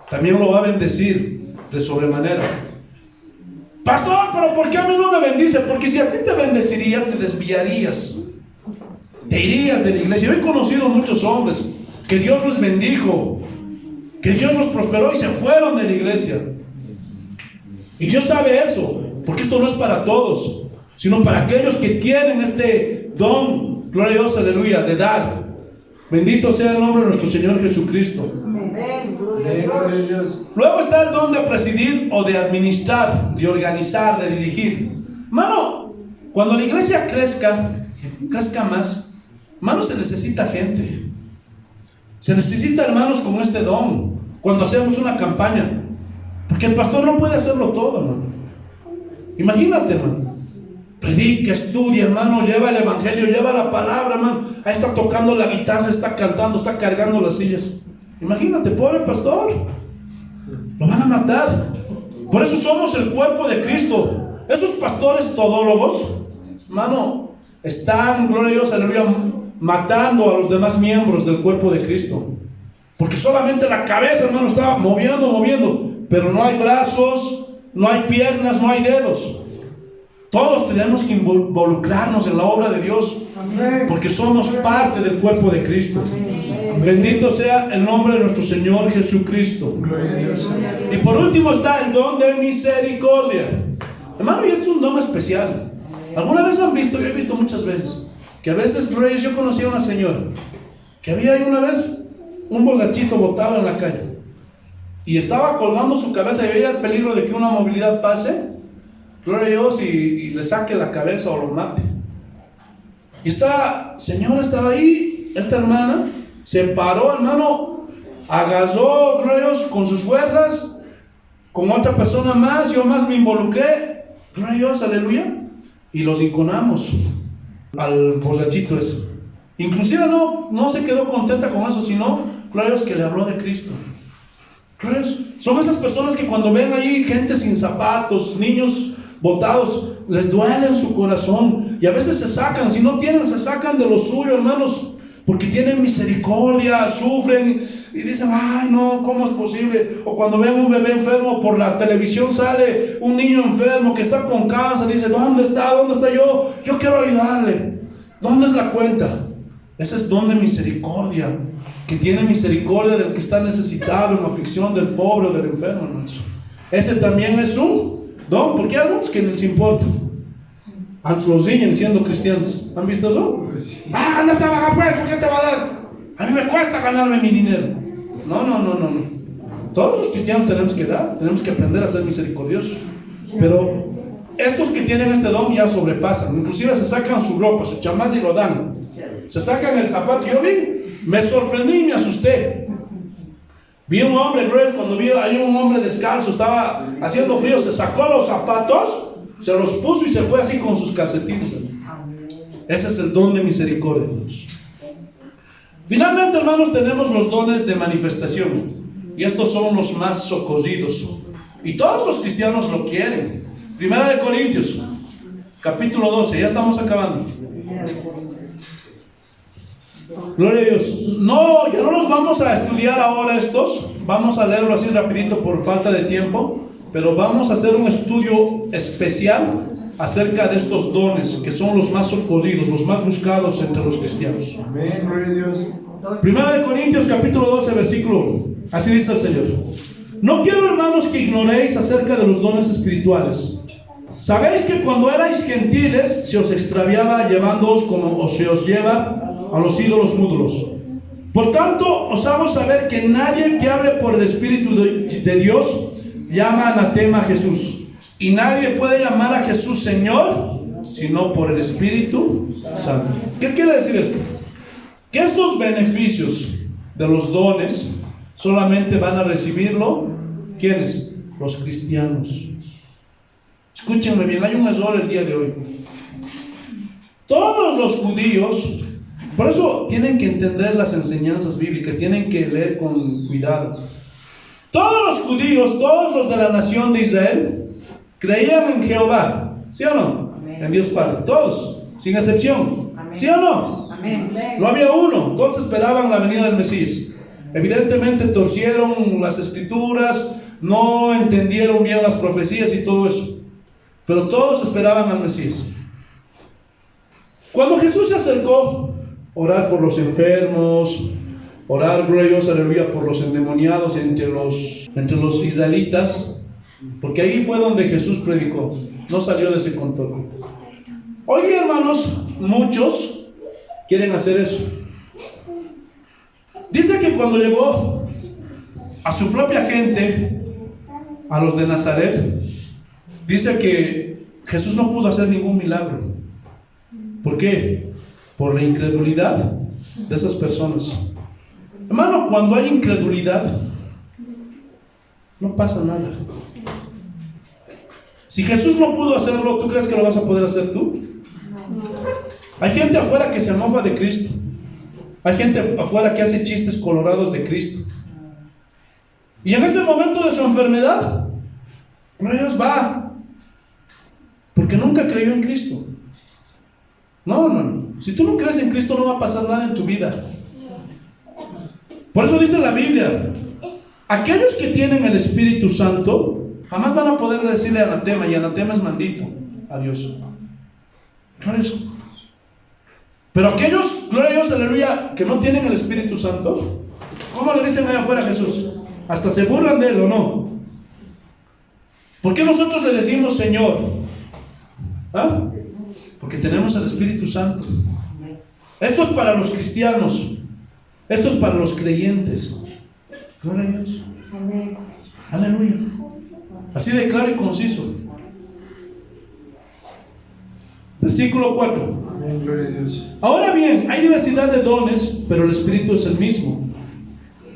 también lo va a bendecir de sobremanera. Pastor, pero ¿por qué a mí no me bendice? Porque si a ti te bendeciría, te desviarías. te irías de la iglesia. Yo he conocido muchos hombres que Dios les bendijo, que Dios los prosperó y se fueron de la iglesia. Y Dios sabe eso, porque esto no es para todos, sino para aquellos que tienen este don, gloria a Dios, aleluya, de dar. Bendito sea el nombre de nuestro Señor Jesucristo. Amén. Amén, gloria a Dios. Luego está el don de presidir o de administrar, de organizar, de dirigir. Hermano, cuando la iglesia crezca más, hermano, se necesita gente. Se necesita hermanos con este don cuando hacemos una campaña. Porque el pastor no puede hacerlo todo, hermano. Imagínate, hermano. Predica, estudia, hermano, lleva el evangelio, lleva la palabra, hermano. Ahí está tocando la guitarra, está cantando, está cargando las sillas. Imagínate, pobre pastor. Lo van a matar. Por eso somos el cuerpo de Cristo. Esos pastores todólogos, hermano, están, gloria a Dios, aleluya, matando a los demás miembros del cuerpo de Cristo. Porque solamente la cabeza, hermano, está moviendo. Pero no hay brazos, no hay piernas, no hay dedos. Todos tenemos que involucrarnos en la obra de Dios, porque somos parte del cuerpo de Cristo. Bendito sea el nombre de nuestro Señor Jesucristo. Gloria a Dios. Y por último está el don de misericordia. Hermano, y este es un don especial. ¿Alguna vez han visto? Yo he visto muchas veces que a veces, gloria a Dios, yo conocí a una señora que había ahí una vez un borrachito botado en la calle y estaba colgando su cabeza y veía el peligro de que una movilidad pase, gloria a Dios, y le saque la cabeza o lo mate. Y esta señora estaba ahí, esta hermana se paró, hermano, agarró, gloria a Dios, con sus fuerzas, con otra persona más, yo más me involucré, gloria a Dios, aleluya, y los inconamos al borrachito ese. Inclusive no se quedó contenta con eso, sino, gloria a Dios, que le habló de Cristo. Son esas personas que cuando ven ahí gente sin zapatos, niños botados, les duele en su corazón y a veces se sacan, si no tienen, se sacan de lo suyo, hermanos, porque tienen misericordia, sufren y dicen, ay no, ¿cómo es posible? O cuando ven un bebé enfermo, por la televisión sale un niño enfermo que está con cáncer, dice, ¿dónde está yo? Yo quiero ayudarle. ¿Dónde es la cuenta? Ese es don de misericordia, que tiene misericordia del que está necesitado, en aflicción, del pobre o del enfermo, hermanos. Ese también es un don, porque hay algunos que no les importa. Antes los riñen siendo cristianos. ¿Han visto eso? Sí. Anda a trabajar por eso, ¿qué te va a dar? A mí me cuesta ganarme mi dinero. No. Todos los cristianos tenemos que dar, tenemos que aprender a ser misericordiosos. Pero estos que tienen este don ya sobrepasan. Inclusive se sacan su ropa, su chamás y lo dan. Se sacan el zapato. Yo vi, me sorprendí y me asusté. Vi un hombre, cuando vi ahí un hombre descalzo, estaba haciendo frío, se sacó los zapatos, se los puso y se fue así con sus calcetines. Ese es el don de misericordia, hermanos. Finalmente, hermanos, tenemos los dones de manifestación. Y estos son los más socorridos. Y todos los cristianos lo quieren. Primera de Corintios, capítulo 12, ya estamos acabando. Gloria a Dios. No, ya no los vamos a estudiar ahora estos. Vamos a leerlo así rapidito por falta de tiempo. Pero vamos a hacer un estudio especial acerca de estos dones que son los más socorridos, los más buscados entre los cristianos. Amén, gloria a Dios. Primera de Corintios capítulo 12 versículo 1. Así dice el Señor: no quiero, hermanos, que ignoréis acerca de los dones espirituales. Sabéis que cuando erais gentiles se os extraviaba llevándoos como se os lleva a los ídolos mudos. Por tanto, os hago saber que nadie que hable por el Espíritu de Dios llama anatema a Jesús. Y nadie puede llamar a Jesús Señor sino por el Espíritu Santo. ¿Qué quiere decir esto? Que estos beneficios de los dones solamente van a recibirlo ¿quiénes? Los cristianos. Escúchenme bien, hay un error el día de hoy. Todos los judíos, por eso tienen que entender las enseñanzas bíblicas, tienen que leer con cuidado. Todos los judíos, todos los de la nación de Israel, creían en Jehová, ¿sí o no? Amén. En Dios Padre, todos, sin excepción. Amén. ¿Sí o no? Amén. No había uno, todos esperaban la venida del Mesías. Evidentemente torcieron las escrituras, no entendieron bien las profecías y todo eso, pero todos esperaban al Mesías. Cuando Jesús se acercó orar por los enfermos, orar, gloria a Dios, aleluya, por los endemoniados entre los israelitas, porque ahí fue donde Jesús predicó, no salió de ese control. Hoy día, hermanos, muchos quieren hacer eso. Dice que cuando llegó a su propia gente, a los de Nazaret, dice que Jesús no pudo hacer ningún milagro. ¿Por qué? Por la incredulidad de esas personas. Hermano, cuando hay incredulidad, no pasa nada. Si Jesús no pudo hacerlo, ¿tú crees que lo vas a poder hacer tú? Hay gente afuera que se mofa de Cristo. Hay gente afuera que hace chistes colorados de Cristo. Y en ese momento de su enfermedad, Dios va, porque nunca creyó en Cristo. No. Si tú no crees en Cristo, no va a pasar nada en tu vida. Por eso dice la Biblia, aquellos que tienen el Espíritu Santo jamás van a poder decirle anatema, y anatema es maldito a Dios. Claro eso. Pero aquellos, gloria a Dios, aleluya, que no tienen el Espíritu Santo, ¿cómo le dicen allá afuera a Jesús? Hasta se burlan de él, ¿o no? ¿Por qué nosotros le decimos Señor? ¿Ah? Porque tenemos el Espíritu Santo. Esto es para los cristianos. Esto es para los creyentes. Gloria a Dios. Aleluya. Así de claro y conciso. Versículo 4. Amén, gloria a Dios. Ahora bien, hay diversidad de dones, pero el Espíritu es el mismo.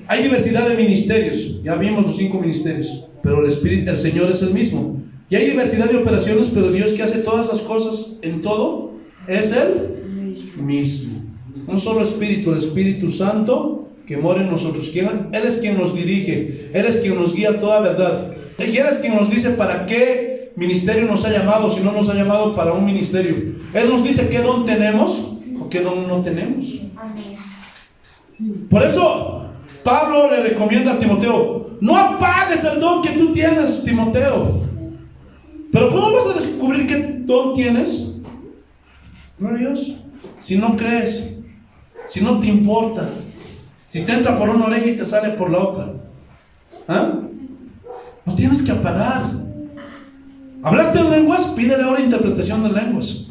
Hay diversidad de ministerios. Ya vimos los 5 ministerios, pero el Señor es el mismo. Y hay diversidad de operaciones, pero Dios, que hace todas las cosas en todo, es el mismo. Un solo Espíritu, el Espíritu Santo, que mora en nosotros. Él es quien nos dirige, Él es quien nos guía a toda verdad. Y Él es quien nos dice para qué ministerio nos ha llamado, si no nos ha llamado para un ministerio. Él nos dice qué don tenemos o qué don no tenemos. Por eso Pablo le recomienda a Timoteo: no apagues el don que tú tienes, Timoteo. Pero ¿cómo vas a descubrir qué don tienes? Gloria a Dios. Si no crees, si no te importa, si te entra por una oreja y te sale por la otra. ¿Ah? No tienes que apagar. ¿Hablaste en lenguas? Pídele ahora interpretación de lenguas.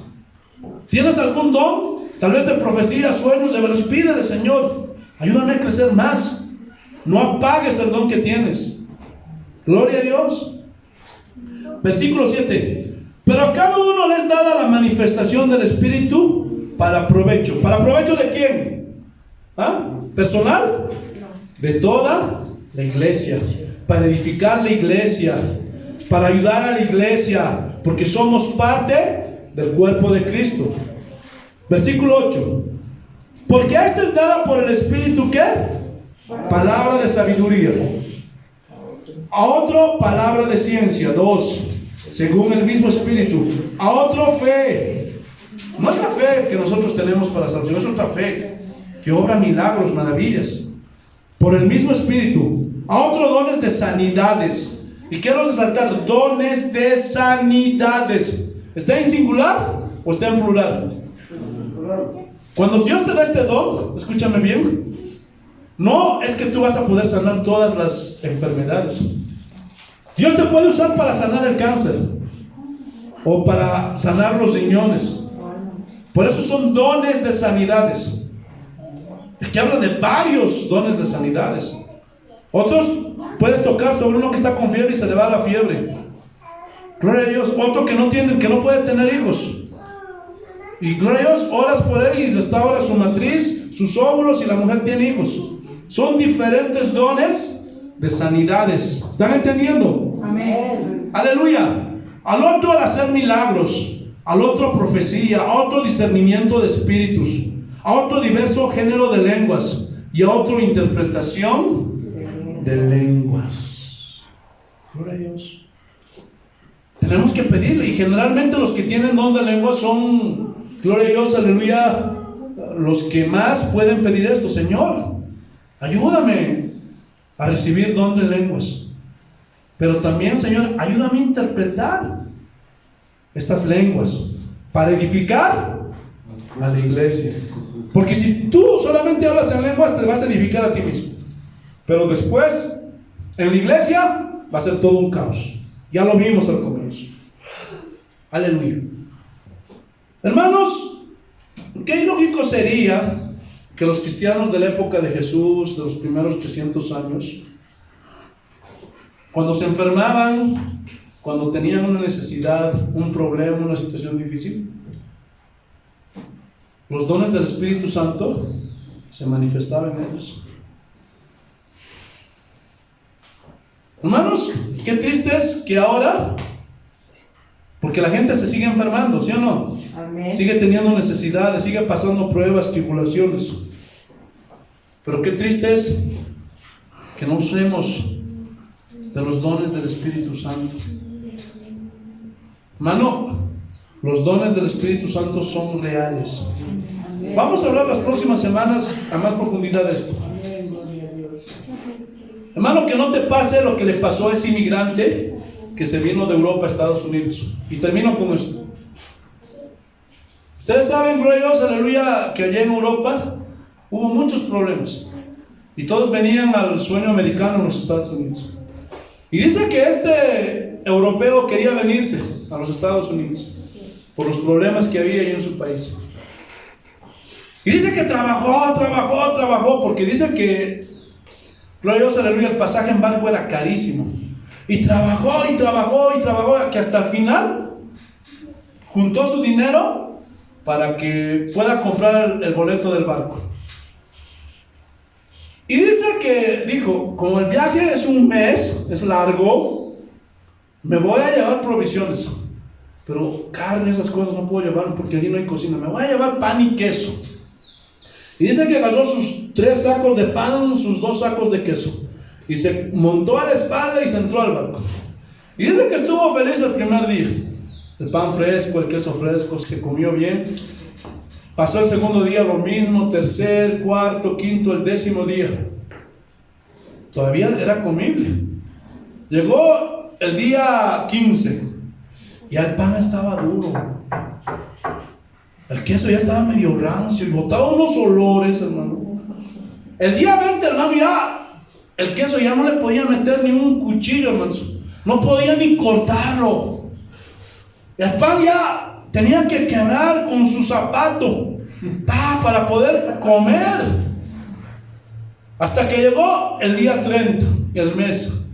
¿Tienes algún don? Tal vez de profecía, sueños, de velos. Pídele, Señor, ayúdame a crecer más. No apagues el don que tienes. Gloria a Dios. Versículo 7. Pero a cada uno les dada la manifestación del Espíritu para provecho. ¿Para provecho de quién? ¿Ah? ¿Personal? De toda la iglesia. Para edificar la iglesia, para ayudar a la iglesia, porque somos parte del cuerpo de Cristo. Versículo 8. Porque a este es dada por el Espíritu, ¿qué? Palabra de sabiduría. A otro, palabra de ciencia. 2. Según el mismo Espíritu. A otro, fe. No es la fe que nosotros tenemos para salvación, es otra fe que obra milagros, maravillas. Por el mismo Espíritu. A otro, dones de sanidades. Y quiero resaltar, dones de sanidades. ¿Está en singular o está en plural? Cuando Dios te da este don, escúchame bien, no es que tú vas a poder sanar todas las enfermedades. Dios te puede usar para sanar el cáncer o para sanar los riñones. Por eso son dones de sanidades. Que habla de varios dones de sanidades. Otros, puedes tocar sobre uno que está con fiebre y se le va la fiebre. Gloria a Dios. Otro que no puede tener hijos. Y gloria a Dios, oras por él y restaura su matriz, sus óvulos, y la mujer tiene hijos. Son diferentes dones de sanidades. ¿Están entendiendo? Amén. Aleluya. Al otro, al hacer milagros. Al otro, profecía. A otro, discernimiento de espíritus. A otro, diverso género de lenguas. Y a otro, interpretación de lenguas. Gloria a Dios. Tenemos que pedirle. Y generalmente los que tienen don de lenguas son, gloria a Dios, aleluya, los que más pueden pedir esto. Señor, ayúdame a recibir don de lenguas. Pero también, Señor, ayúdame a interpretar estas lenguas para edificar a la iglesia. Porque si tú solamente hablas en lenguas, te vas a edificar a ti mismo. Pero después, en la iglesia, va a ser todo un caos. Ya lo vimos al comienzo. Aleluya. Hermanos, qué ilógico sería que los cristianos de la época de Jesús, de los primeros 300 años, cuando se enfermaban, cuando tenían una necesidad, un problema, una situación difícil, los dones del Espíritu Santo se manifestaban en ellos. Hermanos, qué triste es que ahora, porque la gente se sigue enfermando, ¿sí o no? Amén. Sigue teniendo necesidades, sigue pasando pruebas, tribulaciones. Pero qué triste es que no usemos de los dones del Espíritu Santo. Hermano, los dones del Espíritu Santo son reales. Vamos a hablar las próximas semanas a más profundidad de esto. Amén, gloria a Dios. Hermano, que no te pase lo que le pasó a ese inmigrante que se vino de Europa a Estados Unidos. Y termino con esto. Ustedes saben, gloria a Dios, aleluya, que allá en Europa hubo muchos problemas. Y todos venían al sueño americano en los Estados Unidos. Y dice que este europeo quería venirse a los Estados Unidos por los problemas que había ahí en su país. Y dice que trabajó, porque dice que, gloria a Dios, aleluya, el pasaje en barco era carísimo. Y trabajó, que hasta el final juntó su dinero para que pueda comprar el boleto del barco. Y dice que dijo, como el viaje es un mes, es largo, me voy a llevar provisiones, pero carne, esas cosas no puedo llevar porque allí no hay cocina, me voy a llevar pan y queso. Y dice que agarró sus 3 sacos de pan, sus 2 sacos de queso, y se montó a la espalda y se entró al barco. Y dice que estuvo feliz el primer día, el pan fresco, el queso fresco, se comió bien. Pasó el segundo día lo mismo, tercer, cuarto, quinto, el 10º día. Todavía era comible. Llegó el día 15. Ya el pan estaba duro. El queso ya estaba medio rancio y botaba unos olores, hermano. El día 20, hermano, ya el queso ya no le podía meter ni un cuchillo, hermano. No podía ni cortarlo. El pan ya tenía que quebrar con su zapato para poder comer. Hasta que llegó el día 30, el mes.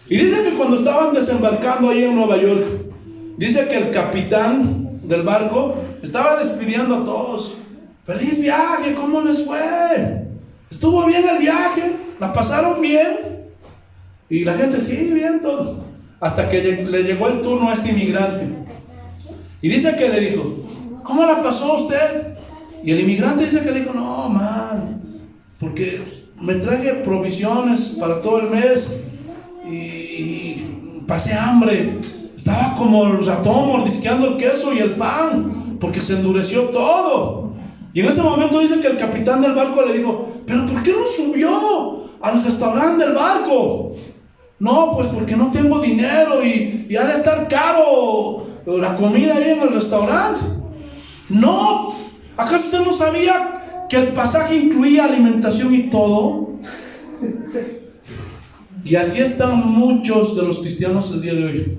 Y dice que cuando estaban desembarcando ahí en Nueva York, dice que el capitán del barco estaba despidiendo a todos. ¡Feliz viaje! ¿Cómo les fue? ¿Estuvo bien el viaje? ¿La pasaron bien? Y la gente, sí, bien todo. Hasta que le llegó el turno a este inmigrante. Y dice que le dijo, ¿cómo la pasó usted? Y el inmigrante dice que le dijo, no, mal, porque me traje provisiones para todo el mes y pasé hambre. Estaba como el ratón mordisqueando el queso y el pan, porque se endureció todo. Y en ese momento dice que el capitán del barco le dijo, ¿pero por qué no subió al restaurante del barco? No, pues porque no tengo dinero y ha de estar caro la comida ahí en el restaurante. No, ¿acaso usted no sabía que el pasaje incluía alimentación y todo? Y así están muchos de los cristianos el día de hoy.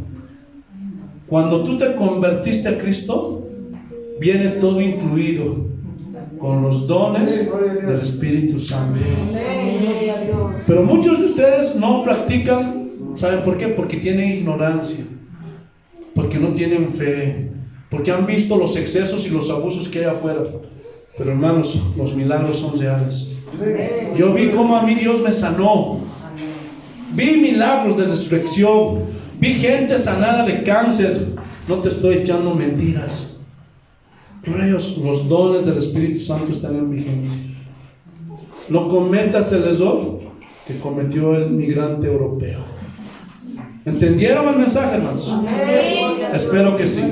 Cuando tú te convertiste a Cristo, viene todo incluido con los dones del Espíritu Santo. Pero muchos de ustedes no practican, ¿saben por qué? Porque tienen ignorancia, porque no tienen fe, porque han visto los excesos y los abusos que hay afuera. Pero hermanos, los milagros son reales. Yo vi cómo a mí Dios me sanó. Vi milagros de resurrección. Vi gente sanada de cáncer. No te estoy echando mentiras. Los dones del Espíritu Santo están en vigencia. No cometas el error que cometió el migrante europeo. ¿Entendieron el mensaje, hermanos? Espero que sí.